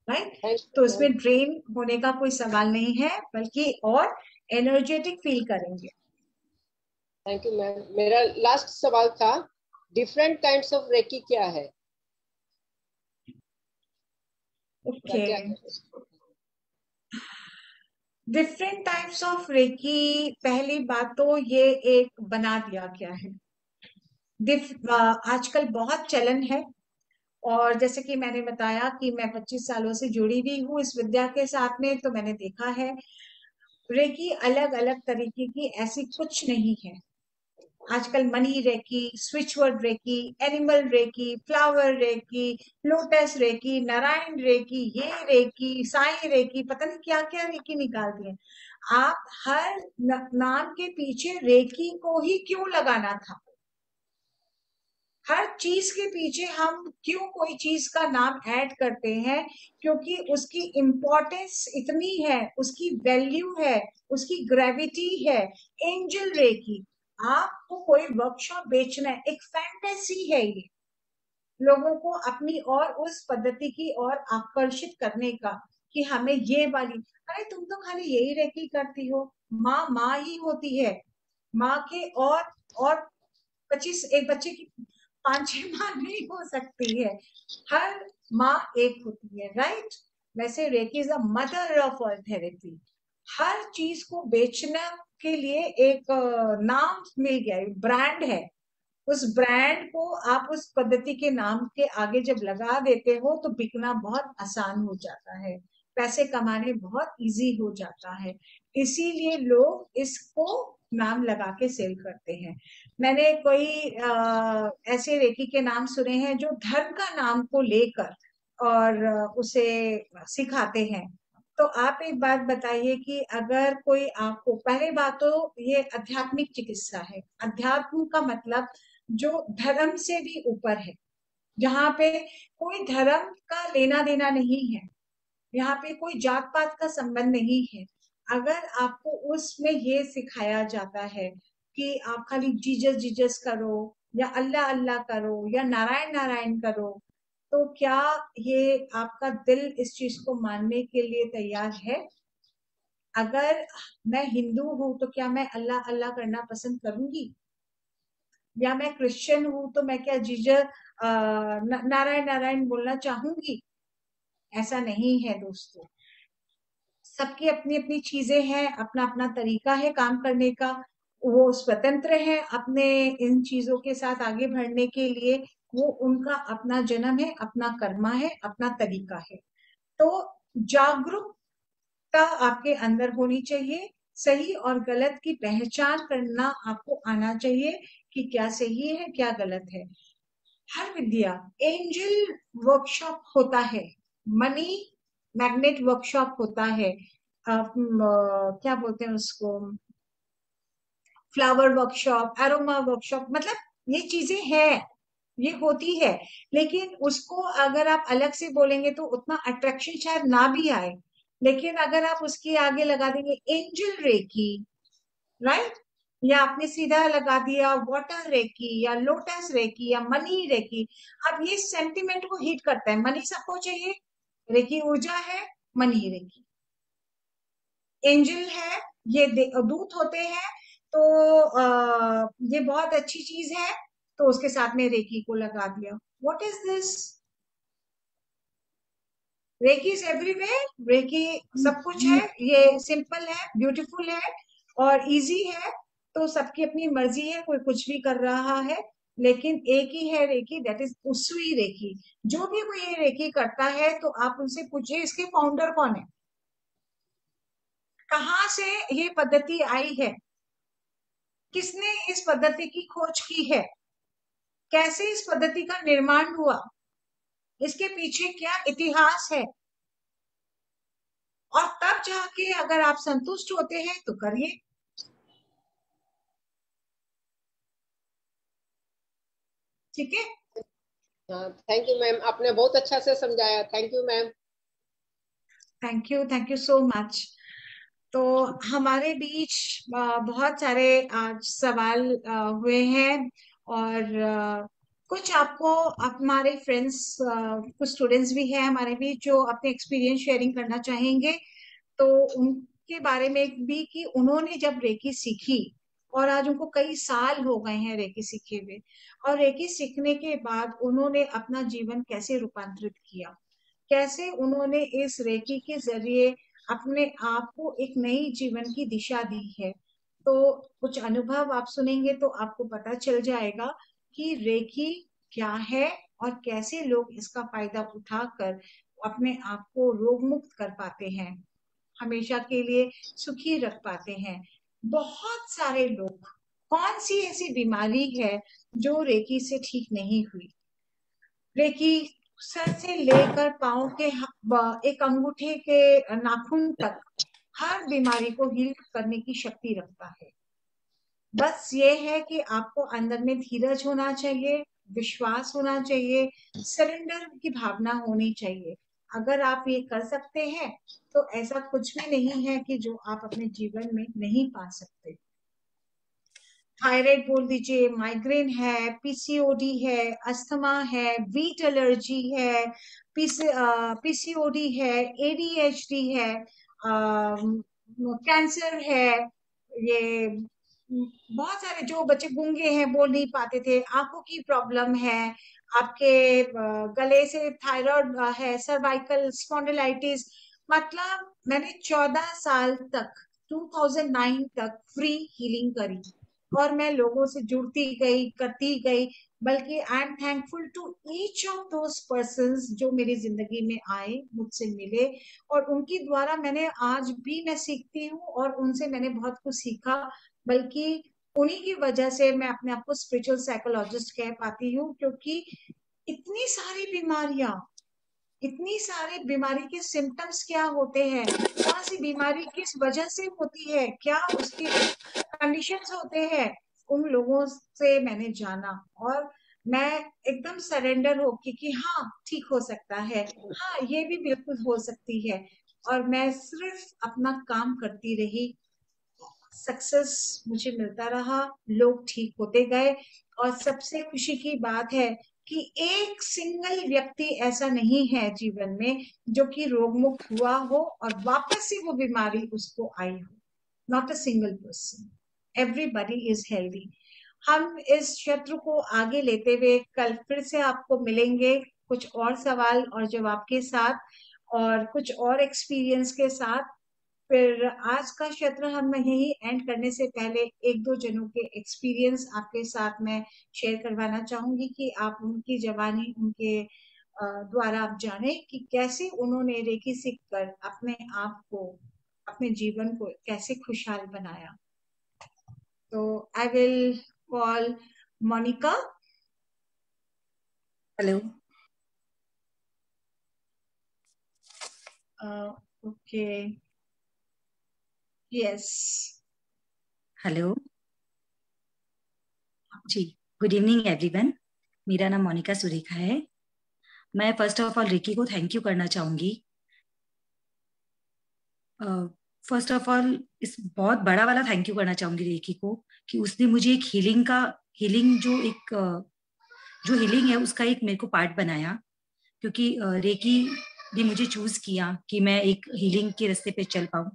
[SPEAKER 1] राइट?
[SPEAKER 2] थैंक
[SPEAKER 1] तो
[SPEAKER 2] यू मैम।
[SPEAKER 1] इसमें ड्रेन होने का कोई सवाल नहीं है, बल्कि और एनर्जेटिक फील करेंगे।
[SPEAKER 2] Thank you ma'am. मेरा लास्ट सवाल था, डिफरेंट काइंड्स ऑफ रेकी क्या है? क्या
[SPEAKER 1] ओके,
[SPEAKER 2] क्या है?
[SPEAKER 1] डिफरेंट टाइप्स ऑफ रेकी, पहली बात तो ये एक बना दिया गया है। आजकल बहुत चलन है, और जैसे कि मैंने बताया कि मैं 25 सालों से जुड़ी हुई हूँ इस विद्या के साथ में, तो मैंने देखा है रेकी अलग अलग तरीके की ऐसी कुछ नहीं है। आजकल money reiki, switchword reiki, animal reiki, flower reiki, lotus reiki, Narayan reiki, ये रेकी, साई रेकी, पता नहीं क्या क्या रेकी निकाल दिए। आप हर नाम के पीछे रेकी को ही क्यों लगाना था? हर चीज के पीछे हम क्यों कोई चीज का नाम ऐड करते हैं? क्योंकि उसकी इंपॉर्टेंस इतनी है, उसकी वैल्यू है, उसकी ग्रेविटी है। एंजल रे की, आपको कोई वर्कशॉप बेचना है, एक फैंटेसी है ये, लोगों को अपनी और उस पद्धति की ओर आकर्षित करने का, कि हमें ये वाली, अरे तुम तो खाली यही रेकी करती हो। माँ माँ ही होती है, माँ के और 25 एक बच्चे की 5-6 माँ नहीं हो सकती है, हर माँ एक होती है, राइट? वैसे reiki is a mother of all therapy. हर चीज को बेचने के लिए एक नाम मिल गया, ब्रांड है। उस ब्रांड को आप उस पद्धति के नाम के आगे जब लगा देते हो तो बिकना बहुत आसान हो जाता है, पैसे कमाने बहुत इजी हो जाता है। इसीलिए लोग इसको नाम लगा के सेल करते हैं। मैंने कोई ऐसे रेकी के नाम सुने हैं जो धर्म का नाम को लेकर और उसे सिखाते हैं। तो आप एक बात बताइए कि अगर कोई आपको, पहले बात तो ये आध्यात्मिक चिकित्सा है। अध्यात्म का मतलब जो धर्म से भी ऊपर है, जहाँ पे कोई धर्म का लेना देना नहीं है, यहाँ पे कोई जात पात का संबंध नहीं है। अगर आपको उसमें ये सिखाया जाता है कि आप खाली जीजस जीजस करो, या अल्लाह अल्लाह करो, या नारायण नारायण करो, तो क्या ये आपका दिल इस चीज को मानने के लिए तैयार है? अगर मैं हिंदू हूं तो क्या मैं अल्लाह अल्लाह करना पसंद करूंगी? या मैं क्रिश्चियन हूं तो मैं क्या जीजस नारायण नारायण बोलना चाहूंगी? ऐसा नहीं है दोस्तों। सबकी अपनी अपनी चीजें हैं, अपना अपना तरीका है काम करने का, वो स्वतंत्र है अपने इन चीजों के साथ आगे बढ़ने के लिए। वो उनका अपना जन्म है, अपना कर्मा है, अपना तरीका है। तो जागरूकता आपके अंदर होनी चाहिए, सही और गलत की पहचान करना आपको आना चाहिए कि क्या सही है क्या गलत है। हर विद्या, एंजल वर्कशॉप होता है, मनी मैग्नेट वर्कशॉप होता है, क्या बोलते हैं उसको, फ्लावर वर्कशॉप, एरोमा वर्कशॉप, मतलब ये चीजें हैं, ये होती है। लेकिन उसको अगर आप अलग से बोलेंगे तो उतना अट्रैक्शन शायद ना भी आए। लेकिन अगर आप उसके आगे लगा देंगे एंजल रेकी, राइट, या आपने सीधा लगा दिया वाटर रेकी या लोटस रेकी या मनी रेकी, अब ये सेंटिमेंट को हिट करता है। मनी सबको चाहिए, रेकी ऊर्जा है, मनी रेकी एंजल है, ये दूत होते हैं। तो ये बहुत अच्छी चीज है, तो उसके साथ में रेकी को लगा दिया। What is this? Reiki is everywhere, reiki सब कुछ है, ये सिंपल है, ब्यूटीफुल है, और इजी है तो सबकी अपनी मर्जी है, कोई कुछ भी कर रहा है, लेकिन एक ही है reiki, that is Usui reiki. जो भी कोई ये रेकी करता है तो आप उनसे पूछिए इसके फाउंडर कौन है, कहाँ से ये पद्धति आई है, किसने इस पद्धति की खोज की है, कैसे इस पद्धति का निर्माण हुआ, इसके पीछे क्या इतिहास है, और तब जाके अगर आप संतुष्ट होते हैं तो करिए। ठीक है,
[SPEAKER 2] हाँ, थैंक यू मैम, आपने बहुत अच्छा से समझाया। Thank you ma'am.
[SPEAKER 1] Thank you so much. तो हमारे बीच बहुत सारे आज सवाल हुए हैं, और कुछ आपको हमारे फ्रेंड्स, कुछ स्टूडेंट्स भी हैं हमारे बीच जो अपने एक्सपीरियंस शेयरिंग करना चाहेंगे, तो उनके बारे में भी कि उन्होंने जब रेकी सीखी और आज उनको कई साल हो गए हैं रेकी सीखे हुए, और रेकी सीखने के बाद उन्होंने अपना जीवन कैसे रूपांतरित किया, कैसे उन्होंने इस रेकी के जरिए अपने आप को एक नई जीवन की दिशा दी है। तो कुछ अनुभव आप सुनेंगे तो आपको पता चल जाएगा कि रेकी क्या है और कैसे लोग इसका फायदा उठाकर अपने आप को रोग मुक्त कर पाते हैं, हमेशा के लिए सुखी रख पाते हैं। बहुत सारे लोग, कौन सी ऐसी बीमारी है जो रेकी से ठीक नहीं हुई? रेकी सर से लेकर पांव के एक अंगूठे के नाखून तक हर बीमारी को हील करने की शक्ति रखता है। बस ये है कि आपको अंदर में धीरज होना चाहिए, विश्वास होना चाहिए, सरेंडर की भावना होनी चाहिए। अगर आप ये कर सकते हैं तो ऐसा कुछ भी नहीं है कि जो आप अपने जीवन में नहीं पा सकते। थायराइड बोल दीजिए, माइग्रेन है, पीसीओडी है, अस्थमा है, वीट एलर्जी है, पीसीओडी है, एडीएचडी है, कैंसर है, ये बहुत सारे जो बच्चे गूंगे हैं, बोल नहीं पाते थे, आंखों की प्रॉब्लम है, आपके गले से थायराइड है, सर्वाइकल स्पॉन्डिलाइटिस। मतलब मैंने 14 साल तक, 2009 तक फ्री हीलिंग करी, और मैं लोगों से जुड़ती गई, करती गई, बल्कि I am thankful to each of those persons जो मेरी जिंदगी में आए, मुझसे मिले, और उनकी द्वारा मैंने आज भी मैं सीखती हूँ और उनसे मैंने बहुत कुछ सीखा। बल्कि उन्हीं की वजह से मैं अपने आप को स्पिरिचुअल साइकोलॉजिस्ट कह पाती हूँ, क्योंकि इतनी सारी बीमारियां, इतनी सारी बीमारी के सिम्टम्स क्या होते हैं, कौन सी बीमारी किस वजह से होती है, क्या उसके कंडीशंस होते हैं, उन लोगों से मैंने जाना, और मैं एकदम सरेंडर हो कि हाँ ठीक हो सकता है, हाँ ये भी बिल्कुल हो सकती है, और मैं सिर्फ अपना काम करती रही, सक्सेस मुझे मिलता रहा, लोग ठीक होते गए। और सबसे खुशी की बात है कि एक सिंगल व्यक्ति ऐसा नहीं है जीवन में जो कि रोग मुक्त हुआ हो और वापस से वो बीमारी उसको आई हो। Not a single person, everybody is healthy. हम इस क्षेत्र को आगे लेते हुए कल फिर से आपको मिलेंगे कुछ और सवाल और जवाब के साथ, और कुछ और एक्सपीरियंस के साथ। फिर आज का क्षेत्र हम यही एंड करने से पहले एक दो जनों के एक्सपीरियंस आपके साथ मैं शेयर करवाना चाहूंगी कि आप उनकी जवानी, उनके द्वारा आप जाने कि कैसे उन्होंने रेकी सीख कर अपने आप को, अपने जीवन को कैसे खुशहाल बनाया। तो I will call Monika.
[SPEAKER 4] Hello.
[SPEAKER 1] Okay, yes,
[SPEAKER 4] hello ji, good evening everyone. मेरा नाम मोनिका सुरेखा है। मैं फर्स्ट ऑफ ऑल रेकी को थैंक यू करना चाहूंगी। फर्स्ट ऑफ ऑल इस बहुत बड़ा वाला थैंक यू करना चाहूंगी रेकी को कि उसने मुझे एक हीलिंग जो हीलिंग है उसका एक मेरे को पार्ट बनाया, क्योंकि रेकी ने मुझे चूज किया कि मैं एक हीलिंग के रास्ते पे चल पाऊं।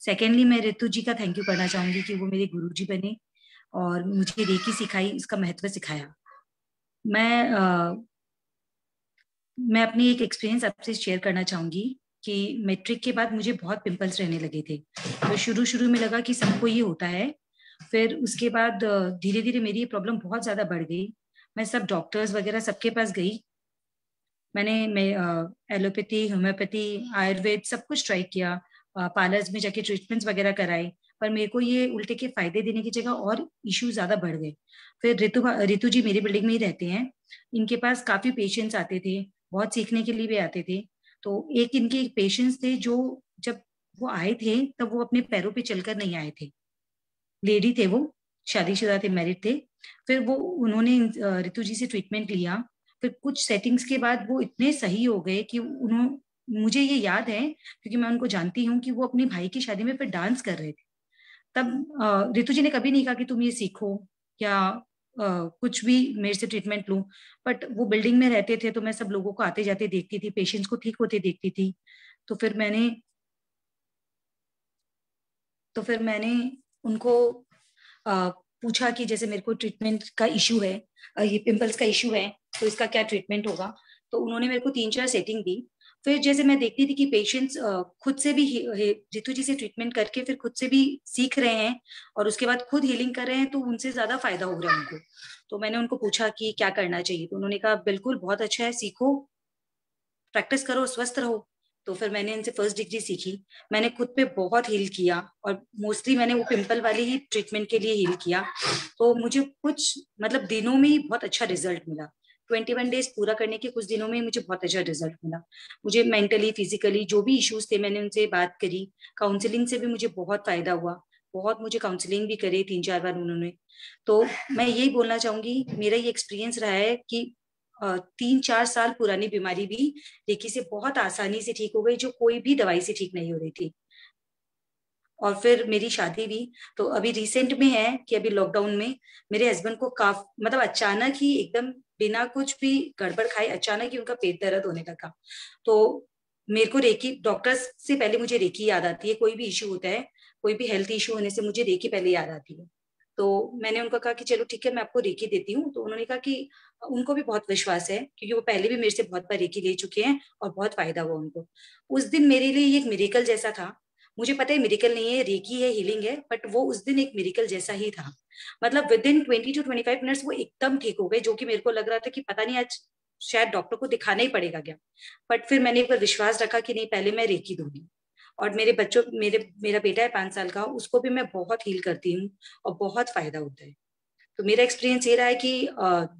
[SPEAKER 4] सेकेंडली मैं ऋतु जी का थैंक यू करना चाहूंगी कि वो मेरे गुरुजी बने और मुझे रेकी सिखाई, इसका महत्व सिखाया। मैं अपनी एक एक्सपीरियंस आपसे शेयर करना चाहूंगी। कि मैट्रिक के बाद मुझे बहुत पिंपल्स रहने लगे थे। तो शुरू में लगा कि सबको ये होता है, फिर उसके बाद धीरे धीरे मेरी प्रॉब्लम बहुत ज्यादा बढ़ गई। मैं सब डॉक्टर्स वगैरह सबके पास गई, मैं एलोपैथी, होम्योपैथी, आयुर्वेद सब कुछ ट्राई किया, पार्लर्स में जाके ट्रीटमेंट्स वगैरह कराए, पर मेरे को ये उल्टे के फायदे देने की जगह और इश्यू ज्यादा बढ़ गए। फिर रितु जी मेरी बिल्डिंग में ही रहते हैं, इनके पास काफी पेशेंट्स आते थे, बहुत सीखने के लिए भी आते थे। तो इनके पेशेंट्स थे जो जब वो आए थे तब वो अपने पैरों पे चलकर नहीं आए थे, लेडी थे, वो शादीशुदा थे, मैरिड थे। फिर वो उन्होंने रितु जी से ट्रीटमेंट लिया, फिर कुछ सेटिंग्स के बाद वो इतने सही हो गए कि मुझे ये याद है क्योंकि मैं उनको जानती हूँ कि वो अपनी भाई की शादी में फिर डांस कर रहे थे। तब रितु जी ने कभी नहीं कहा कि तुम ये सीखो या कुछ भी मेरे से ट्रीटमेंट लूं, बट वो बिल्डिंग में रहते थे तो मैं सब लोगों को आते जाते देखती थी, पेशेंट्स को ठीक होते देखती थी। तो फिर मैंने उनको पूछा कि जैसे मेरे को ट्रीटमेंट का इशू है, ये पिंपल्स का इशू है, तो इसका क्या ट्रीटमेंट होगा। तो उन्होंने मेरे को 3-4 सेटिंग दी। फिर जैसे मैं देखती थी कि पेशेंट्स खुद से भी रितु जी से ट्रीटमेंट करके फिर खुद से भी सीख रहे हैं और उसके बाद खुद हीलिंग कर रहे हैं, तो उनसे ज्यादा फायदा हो रहा है उनको। तो मैंने उनको पूछा कि क्या करना चाहिए, तो उन्होंने कहा बिल्कुल बहुत अच्छा है, सीखो, प्रैक्टिस करो, स्वस्थ रहो। तो फिर मैंने इनसे फर्स्ट डिग्री सीखी, मैंने खुद पे बहुत हील किया और मोस्टली मैंने वो पिंपल वाली ही ट्रीटमेंट के लिए हील किया। तो मुझे कुछ मतलब दिनों में ही बहुत अच्छा रिजल्ट मिला। 21 डेज पूरा करने के कुछ दिनों में मुझे बहुत अच्छा रिजल्ट मिला। मुझे मेंटली फिजिकली जो भी इश्यूज थे मैंने उनसे बात करी, काउंसलिंग से भी मुझे बहुत फायदा हुआ, बहुत मुझे काउंसलिंग भी करे 3-4 बार उन्होंने। तो मैं यही बोलना चाहूंगी, मेरा ये एक्सपीरियंस रहा है कि 3-4 साल पुरानी बीमारी भी रेकी से बहुत आसानी से ठीक हो गई, जो कोई भी दवाई से ठीक नहीं हो रही थी। और फिर मेरी शादी भी तो अभी रिसेंट में है कि अभी लॉकडाउन में मेरे हस्बैंड को मतलब अचानक ही एकदम बिना कुछ भी गड़बड़ खाए अचानक ही उनका पेट दर्द होने लगा। तो मेरे को रेकी, डॉक्टर्स से पहले मुझे रेकी याद आती है, कोई भी इश्यू होता है, कोई भी हेल्थ इश्यू होने से मुझे रेकी पहले याद आती है। तो मैंने उनको कहा कि चलो ठीक है मैं आपको रेकी देती हूँ। तो उन्होंने कहा कि उनको भी बहुत विश्वास है क्योंकि वो पहले भी मेरे से बहुत बार रेकी ले चुके हैं और बहुत फायदा हुआ उनको। उस दिन मेरे लिए एक मिरेकल जैसा था। मुझे पता है मिरेकल नहीं है, रेकी है, हीलिंग है, बट वो उस दिन एक मिरेकल जैसा ही था। मतलब विद इन 20 to 25 मिनट्स वो एकदम ठीक हो गए, जो कि मेरे को लग रहा था कि पता नहीं आज शायद डॉक्टर को दिखाना ही पड़ेगा क्या। बट फिर मैंने एक बार विश्वास रखा कि नहीं पहले मैं रेकी दूंगी। और मेरा बेटा है 5 साल का, उसको भी मैं बहुत हील करती हूँ और बहुत फायदा होता है। तो मेरा एक्सपीरियंस ये रहा है कि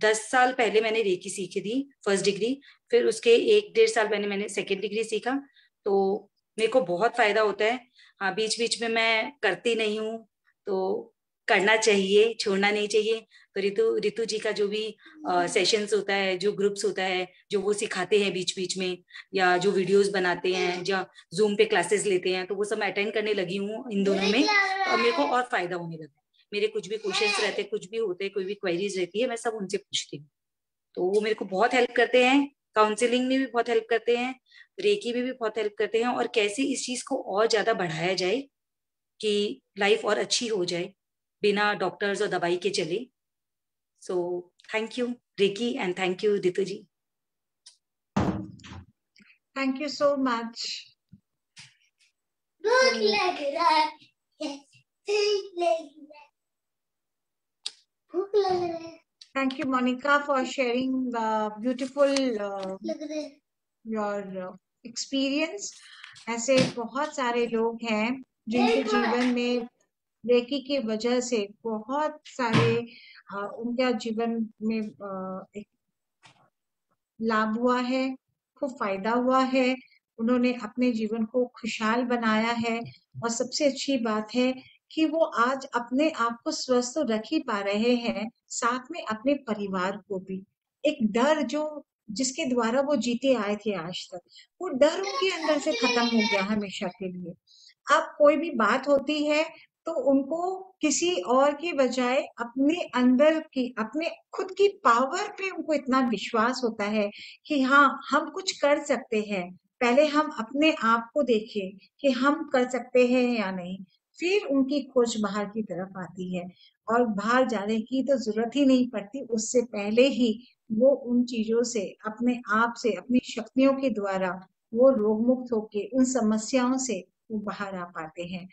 [SPEAKER 4] 10 साल पहले मैंने रेकी सीखी थी फर्स्ट डिग्री, फिर उसके 1-1.5 साल पहले मैंने सेकेंड डिग्री सीखा। तो मेरे को बहुत फायदा होता है। हाँ, बीच बीच में मैं करती नहीं हूँ, तो करना चाहिए, छोड़ना नहीं चाहिए। तो रितु जी का जो भी सेशंस होता है, जो ग्रुप्स होता है, जो वो सिखाते हैं बीच बीच में, या जो वीडियोस बनाते हैं या जूम पे क्लासेस लेते हैं, तो वो सब मैं अटेंड करने लगी हूँ इन दोनों में, और मेरे को और फायदा होने लगा। मेरे कुछ भी क्वेश्चंस रहते, कुछ भी होते, कोई भी क्वेरीज रहती है, मैं सब उनसे पूछती हूँ। तो वो मेरे को बहुत हेल्प करते हैं, काउंसलिंग में भी बहुत हेल्प करते हैं, रेकी में भी बहुत हेल्प करते हैं, और कैसे इस चीज को और ज्यादा बढ़ाया जाए कि लाइफ और अच्छी हो जाए बिना डॉक्टर्स और दवाई के चले। So thank you reiki and thank you Ritu ji.
[SPEAKER 1] Thank you so much.
[SPEAKER 5] भूख लग रहा है, भूख लग रहा है।
[SPEAKER 1] Thank you, Monica, for sharing the beautiful your experience. ऐसे बहुत सारे लोग हैं जिनके जीवन में रेकी की वजह से बहुत सारे उनका जीवन में एक लाभ हुआ है, खूब फायदा हुआ है, उन्होंने अपने जीवन को खुशहाल बनाया है। और सबसे अच्छी बात है कि वो आज अपने आप को स्वस्थ तो रख ही पा रहे हैं, साथ में अपने परिवार को भी। एक डर जो जिसके द्वारा वो जीते आए थे आज तक, वो डर उनके अंदर से खत्म हो गया हमेशा के लिए। अब कोई भी बात होती है तो उनको किसी और की बजाय अपने अंदर की, अपने खुद की पावर पे उनको इतना विश्वास होता है कि हाँ हम कुछ कर सकते हैं। पहले हम अपने आप को देखें कि हम कर सकते हैं या नहीं, फिर उनकी खोज बाहर की तरफ आती है। और बाहर जाने की तो जरूरत ही नहीं पड़ती, उससे पहले ही वो उन चीजों से, अपने आप से, अपनी शक्तियों के द्वारा वो रोग मुक्त होके उन समस्याओं से वो बाहर आ पाते हैं।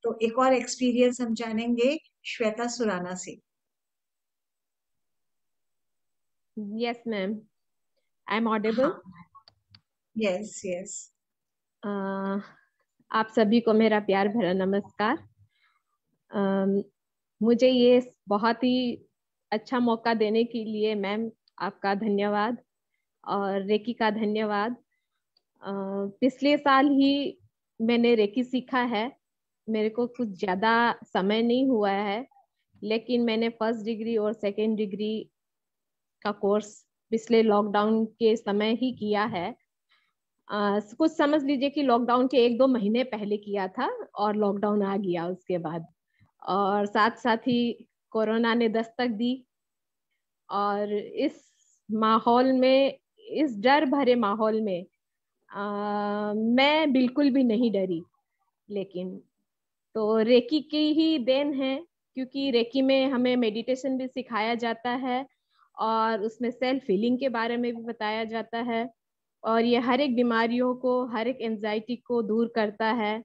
[SPEAKER 1] तो एक और एक्सपीरियंस हम जानेंगे श्वेता सुराना से।
[SPEAKER 3] Yes, ma'am. I'm audible.
[SPEAKER 1] Yes yes.
[SPEAKER 3] आप सभी को मेरा प्यार भरा नमस्कार। मुझे ये बहुत ही अच्छा मौका देने के लिए मैम आपका धन्यवाद और रेकी का धन्यवाद। पिछले साल ही मैंने रेकी सीखा है। मेरे को कुछ ज्यादा समय नहीं हुआ है, लेकिन मैंने फर्स्ट डिग्री और सेकेंड डिग्री का कोर्स पिछले लॉकडाउन के समय ही किया है। कुछ समझ लीजिए कि लॉकडाउन के 1-2 महीने पहले किया था और लॉकडाउन आ गया उसके बाद, और साथ साथ ही कोरोना ने दस्तक दी। और इस माहौल में, इस डर भरे माहौल में मैं बिल्कुल भी नहीं डरी। लेकिन तो रेकी की ही देन है, क्योंकि रेकी में हमें मेडिटेशन भी सिखाया जाता है और उसमें सेल्फ हीलिंग के बारे में भी बताया जाता है, और ये हर एक बीमारियों को, हर एक एंजाइटी को दूर करता है।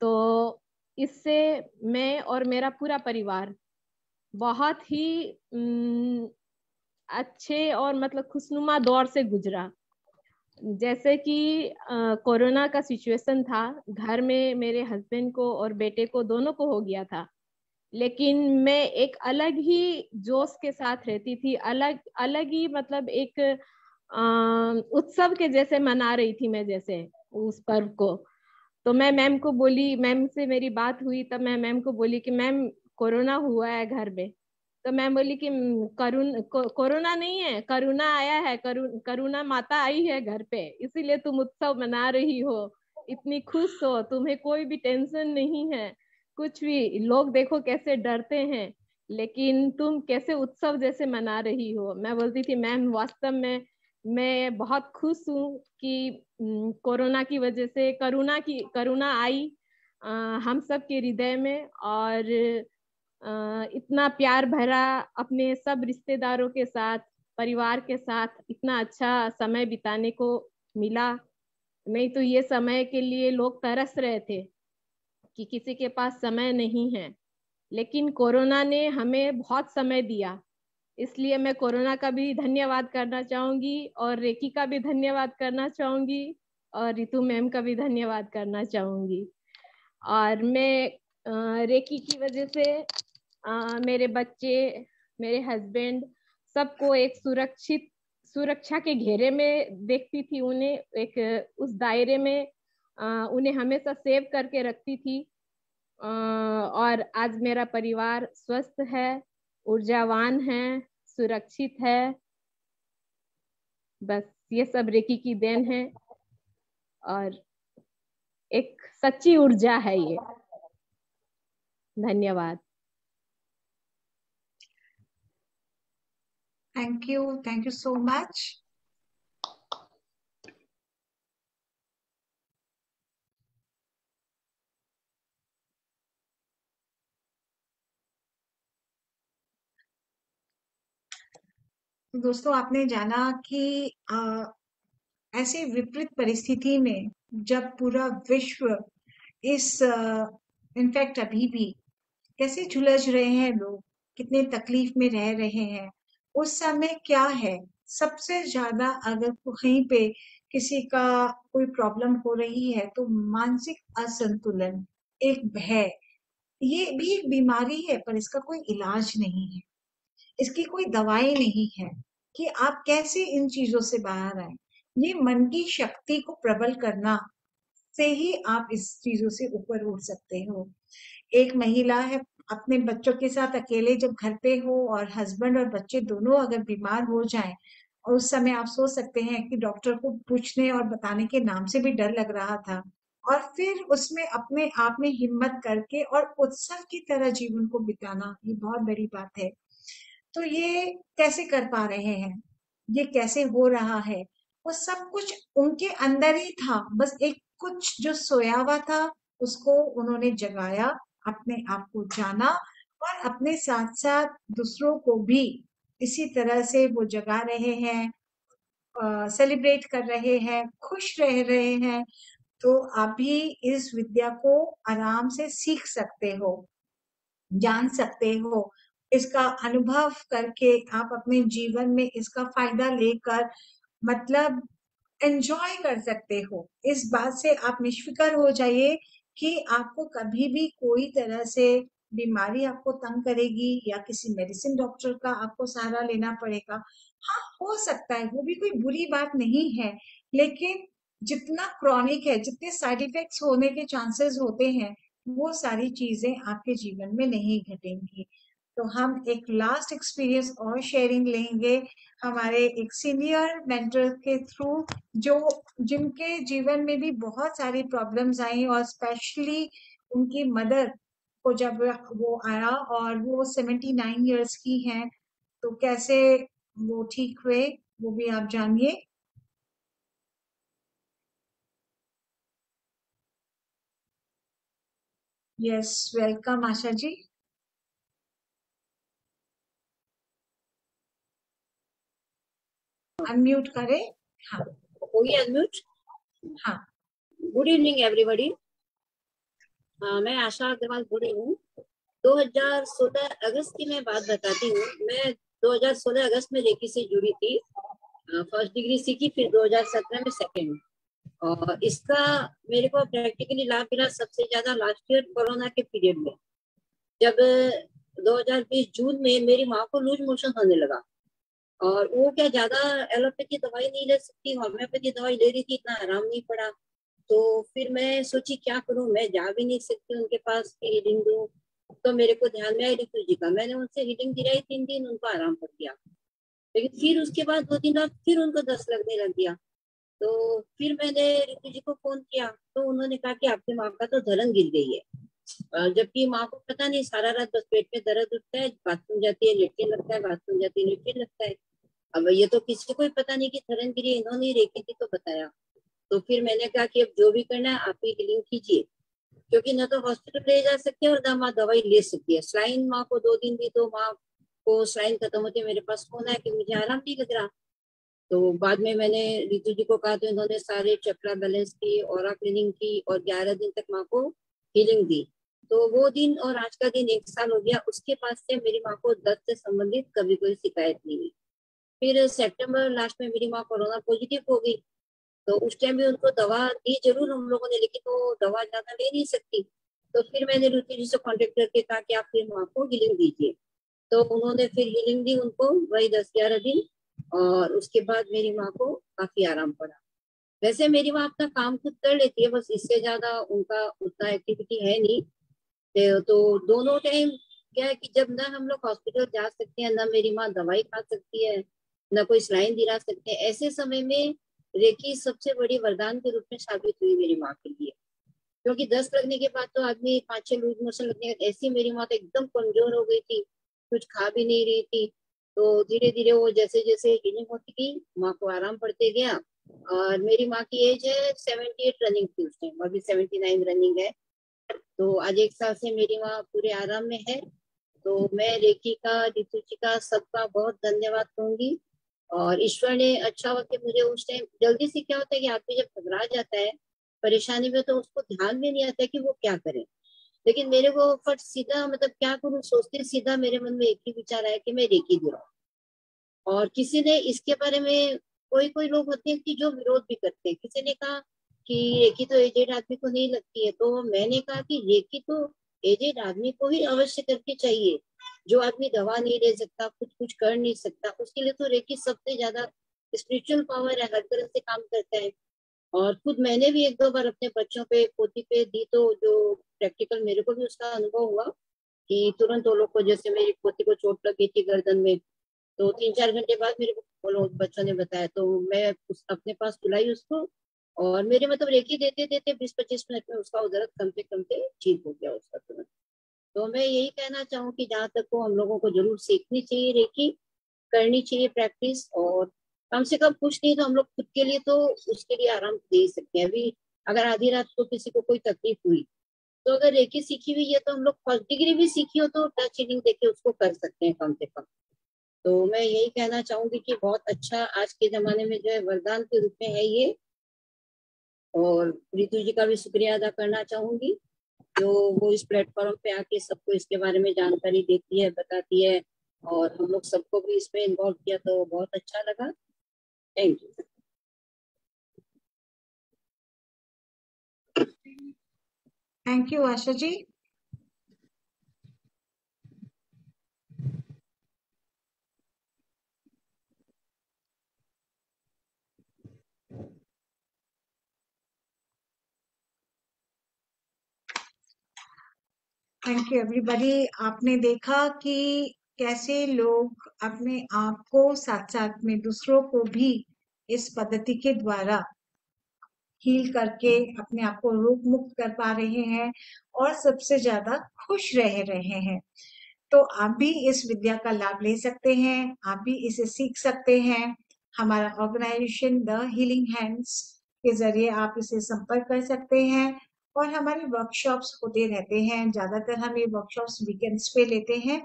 [SPEAKER 3] तो इससे मैं और मेरा पूरा परिवार बहुत ही अच्छे और मतलब खुशनुमा दौर से गुजरा। जैसे कि कोरोना का सिचुएशन था, घर में मेरे हस्बैंड को और बेटे को दोनों को हो गया था, लेकिन मैं एक अलग ही जोश के साथ रहती थी, अलग अलग ही मतलब एक उत्सव के जैसे मना रही थी मैं, जैसे उस पर्व को। तो मैं मैम को बोली, मैम से मेरी बात हुई, तब मैं मैम को बोली कि मैम कोरोना हुआ है घर में। तो मैम बोली कि कोरोना नहीं है, करुणा आया है, करुणा माता आई है घर पे, इसीलिए तुम उत्सव मना रही हो, इतनी खुश हो, तुम्हें कोई भी टेंशन नहीं है, कुछ भी। लोग देखो कैसे डरते हैं, लेकिन तुम कैसे उत्सव जैसे मना रही हो। मैं बोलती थी मैम वास्तव में मैं बहुत खुश हूँ कि कोरोना की वजह से करुणा आई हम सब के हृदय में, और इतना प्यार भरा अपने सब रिश्तेदारों के साथ, परिवार के साथ इतना अच्छा समय बिताने को मिला। नहीं तो ये समय के लिए लोग तरस रहे थे कि किसी के पास समय नहीं है, लेकिन कोरोना ने हमें बहुत समय दिया। इसलिए मैं कोरोना का भी धन्यवाद करना चाहूंगी, और रेकी का भी धन्यवाद करना चाहूंगी, और रितु मैम का भी धन्यवाद करना चाहूंगी। और मैं रेकी की वजह से मेरे बच्चे, मेरे हस्बैंड, सबको एक सुरक्षा के घेरे में देखती थी, उन्हें एक उस दायरे में उन्हें हमेशा सेव करके रखती थी। और आज मेरा परिवार स्वस्थ है, ऊर्जावान है, सुरक्षित है। बस ये सब रेकी की देन है, और एक सच्ची ऊर्जा है ये। धन्यवाद।
[SPEAKER 1] Thank you so much. दोस्तों, आपने जाना कि ऐसे विपरीत परिस्थिति में जब पूरा विश्व इस इनफैक्ट अभी भी कैसे झुलस रहे हैं लोग, कितने तकलीफ में रह रहे हैं, उस समय क्या है सबसे ज्यादा, अगर कहीं पे किसी का कोई प्रॉब्लम हो रही है तो मानसिक असंतुलन, एक भय, ये भी एक बीमारी है, पर इसका कोई इलाज नहीं है, इसकी कोई दवाई नहीं है कि आप कैसे इन चीजों से बाहर आए। ये मन की शक्ति को प्रबल करना से ही आप इस चीजों से ऊपर उठ सकते हो। एक महिला है, अपने बच्चों के साथ अकेले जब घर पे हो और हस्बैंड और बच्चे दोनों अगर बीमार हो जाएं, और उस समय आप सोच सकते हैं कि डॉक्टर को पूछने और बताने के नाम से भी डर लग रहा था, और फिर उसमें अपने आप में हिम्मत करके और उत्सव की तरह जीवन को बिताना, ये बहुत बड़ी बात है। तो ये कैसे कर पा रहे हैं, ये कैसे हो रहा है, वो सब कुछ उनके अंदर ही था। बस एक कुछ जो सोया हुआ था उसको उन्होंने जगाया, अपने आप को जाना, और अपने साथ साथ दूसरों को भी इसी तरह से वो जगा रहे हैं। सेलिब्रेट कर रहे हैं, खुश रह रहे हैं, तो आप भी इस विद्या को आराम से सीख सकते हो, जान सकते हो। इसका अनुभव करके आप अपने जीवन में इसका फायदा लेकर मतलब एंजॉय कर सकते हो। इस बात से आप निश्फिक्र हो जाइए कि आपको कभी भी कोई तरह से बीमारी आपको तंग करेगी या किसी मेडिसिन डॉक्टर का आपको सहारा लेना पड़ेगा। हाँ, हो सकता है, वो भी कोई बुरी बात नहीं है, लेकिन जितना क्रॉनिक है, जितने साइड इफेक्ट्स होने के चांसेस होते हैं, वो सारी चीजें आपके जीवन में नहीं घटेंगी। तो हम एक लास्ट एक्सपीरियंस और शेयरिंग लेंगे हमारे एक सीनियर मेंटर के थ्रू, जो जिनके जीवन में भी बहुत सारी प्रॉब्लम्स आई और स्पेशली उनकी मदर को जब वो आया और वो 79 इयर्स की हैं, तो कैसे वो ठीक हुए वो भी आप जानिए। Yes, welcome Asha ji. Unmute करें। हाँ
[SPEAKER 6] हो गया अनम्यूट?
[SPEAKER 1] हाँ।
[SPEAKER 6] Good evening everybody. मैं आशा अग्रवाल बोल रही हूँ। 2016 अगस्त की मैं बात बताती हूँ। मैं 2016 अगस्त में रेकी से जुड़ी थी, फर्स्ट डिग्री सीखी, फिर 2017 में सेकेंड। और इसका मेरे को प्रैक्टिकली लाभ मिला सबसे ज्यादा लास्ट ईयर कोरोना के पीरियड में, जब 2020 जून में मेरी माँ को लूज मोशन होने लगा। और वो क्या ज्यादा एलोपैथी दवाई नहीं ले सकती, होम्योपैथी दवाई ले रही थी, इतना आराम नहीं पड़ा। तो फिर मैं सोची क्या करूं, मैं जा भी नहीं सकती उनके पास कि हीलिंग दूं। तो मेरे को ध्यान में आई ऋतु जी का, मैंने उनसे हीलिंग दिलाई, 3 दिन उनको आराम पड़ गया। लेकिन फिर उसके बाद 2 दिन बाद फिर उनको दस्त लगने लग गया। तो फिर मैंने ऋतु जी को फोन किया, तो उन्होंने कहा कि आपकी माँ का तो धड़न गिर गई है। जबकि माँ को पता नहीं, सारा रात बस पेट में दर्द उठता है, बाथरूम जाती है लेटने लगता है, बाथरूम जाती है लेटने लगता है। अब ये तो किसी को ही पता नहीं कि धड़न गिरी, इन्होंने रेखी थी तो बताया। तो फिर मैंने कहा कि अब जो भी करना है आप ही हीलिंग कीजिए, क्योंकि न तो हॉस्पिटल ले जा सकते हैं और ना माँ दवाई ले सकती है। स्लाइन माँ को 2 दिन दी तो माँ को स्लाइन खत्म होती, मेरे पास फोन आया कि मुझे आराम नहीं लग रहा। तो बाद में मैंने रितु जी को कहा, तो इन्होंने सारे चक्रा बैलेंस की, ऑरा क्लीनिंग की और 11 दिन तक माँ को हीलिंग दी। तो वो दिन और आज का दिन 1 साल हो गया। उसके बाद से मेरी माँ को दर्द से संबंधित कभी कोई शिकायत नहीं हुई। फिर सितंबर लास्ट में मेरी माँ कोरोना पॉजिटिव हो गई, तो उस टाइम भी उनको दवा दी जरूर हम लोगों ने, लेकिन वो दवा ज्यादा ले नहीं सकती। तो फिर मैंने रुचि जी से कांटेक्ट करके कहा कि आप फिर माँ को हीलिंग दीजिए। तो उन्होंने फिर हीलिंग दी उनको, वही 10-11 दिन, और उसके बाद मेरी माँ को काफी आराम पड़ा। वैसे मेरी माँ अपना काम खुद कर लेती है, बस इससे ज्यादा उनका उतना एक्टिविटी है नहीं। तो दोनों टाइम क्या है कि जब ना हम लोग हॉस्पिटल जा सकते हैं, ना मेरी माँ दवाई खा सकती है, ना कोई सलाइन दिला सकते हैं, ऐसे समय में रेकी सबसे बड़ी वरदान के रूप में साबित हुई मेरी माँ के लिए। क्योंकि दस्त लगने के बाद तो आदमी 5-6 लूज मोशन लगने के, ऐसी मेरी माँ तो एकदम कमजोर हो गई थी, कुछ खा भी नहीं रही थी। तो धीरे धीरे वो जैसे जैसे हीलिंग होती गई, माँ को आराम पड़ते गया। और मेरी माँ की एज है 78 रनिंग थी उस टाइम, अभी 79 रनिंग है। तो आज 1 साल से मेरी माँ पूरे आराम में है। तो मैं रेकी का, रितु जी का, सबका बहुत धन्यवाद कहूंगी। और ईश्वर ने अच्छा हुआ कि मुझे उस टाइम, जल्दी से क्या होता है कि आदमी जब घबरा जाता है परेशानी में, तो उसको ध्यान में नहीं आता है कि वो क्या करे। लेकिन मेरे को फट सीधा, मतलब क्या करूं सोचते सीधा मेरे मन में एक ही विचार आया कि मैं रेकी दिलाऊं। और किसी ने इसके बारे में, कोई कोई लोग होते हैं कि जो विरोध भी करते हैं, किसी ने कहा कि रेकी तो एजेड आदमी को नहीं लगती है, तो मैंने कहा कि रेकी तो एजेड आदमी को ही अवश्य करके चाहिए। जो आदमी दवा नहीं ले सकता, कुछ कर नहीं सकता, उसके लिए तो रेकी सबसे ज्यादा स्पिरिचुअल पावर है, हर तरह से काम करता है। और खुद मैंने भी 1-2 बार अपने बच्चों पे, पोती पे दी, तो जो प्रैक्टिकल मेरे को भी उसका अनुभव हुआ कि तुरंत वो लोग को, जैसे मेरी पोती को चोट लगी थी गर्दन में, तो 3-4 घंटे बाद मेरे को वो लोग बच्चों ने बताया, तो मैं अपने पास बुलाई उसको। और मेरे मतलब रेकी देते देते 20-25 मिनट में उसका दर्द कम से ठीक हो गया उसका तुरंत। तो मैं यही कहना चाहूँ कि जहाँ तक को हम लोगों को जरूर सीखनी चाहिए रेकी, करनी चाहिए प्रैक्टिस। और कम से कम कुछ नहीं तो हम लोग खुद के लिए तो उसके लिए आराम दे ही सकते हैं। अभी अगर आधी रात को किसी को कोई तकलीफ हुई, तो अगर रेकी सीखी हुई है तो हम लोग फर्स्ट डिग्री भी सीखी हो तो टच हीलिंग देके उसको कर सकते हैं कम से कम। तो मैं यही कहना चाहूंगी कि बहुत अच्छा आज के जमाने में जो है वरदान के रूप में है ये। और रितु जी का भी शुक्रिया अदा करना चाहूंगी जो वो इस प्लेटफॉर्म पे आके सबको इसके बारे में जानकारी देती है, बताती है, और हम लोग सबको भी इसमें इन्वॉल्व किया तो बहुत अच्छा लगा। Thank you.
[SPEAKER 1] Thank you Asha ji. Thank you everybody. आपने देखा कि कैसे लोग अपने आप को साथ साथ में दूसरों को भी इस पद्धति के द्वारा हील करके अपने आप को रोग मुक्त कर पा रहे हैं और सबसे ज्यादा खुश रह रहे हैं। तो आप भी इस विद्या का लाभ ले सकते हैं, आप भी इसे सीख सकते हैं। हमारा ऑर्गेनाइजेशन द हीलिंग हैंड्स के जरिए आप इसे संपर्क कर सकते हैं और हमारे वर्कशॉप्स होते रहते हैं। ज्यादातर हम ये वर्कशॉप्स वीकेंड्स पे लेते हैं,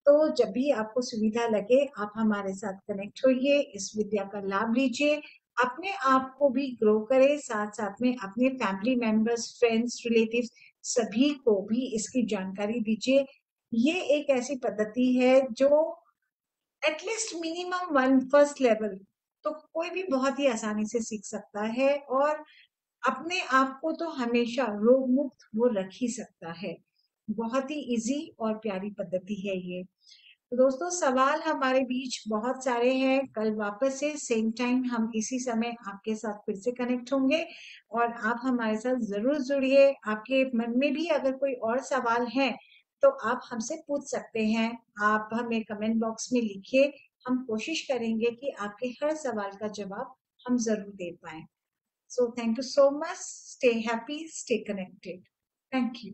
[SPEAKER 1] तो जब भी आपको सुविधा लगे आप हमारे साथ कनेक्ट होइए, इस विद्या का लाभ लीजिए, अपने आप को भी ग्रो करें, साथ साथ में अपने फैमिली मेंबर्स, फ्रेंड्स, रिलेटिव्स सभी को भी इसकी जानकारी दीजिए। ये एक ऐसी पद्धति है जो एटलीस्ट मिनिमम 1 फर्स्ट लेवल तो कोई भी बहुत ही आसानी से सीख सकता है और अपने आप को तो हमेशा रोग मुक्त वो रख ही सकता है। बहुत ही इजी और प्यारी पद्धति है ये। तो दोस्तों सवाल हमारे बीच बहुत सारे हैं। कल वापस से सेम टाइम हम इसी समय आपके साथ फिर से कनेक्ट होंगे और आप हमारे साथ जरूर जुड़िए। आपके मन में भी अगर कोई और सवाल है तो आप हमसे पूछ सकते हैं। आप हमें कमेंट बॉक्स में लिखिए, हम कोशिश करेंगे कि आपके हर सवाल का जवाब हम जरूर दे पाए। So thank you so much. Stay happy, stay connected. Thank you.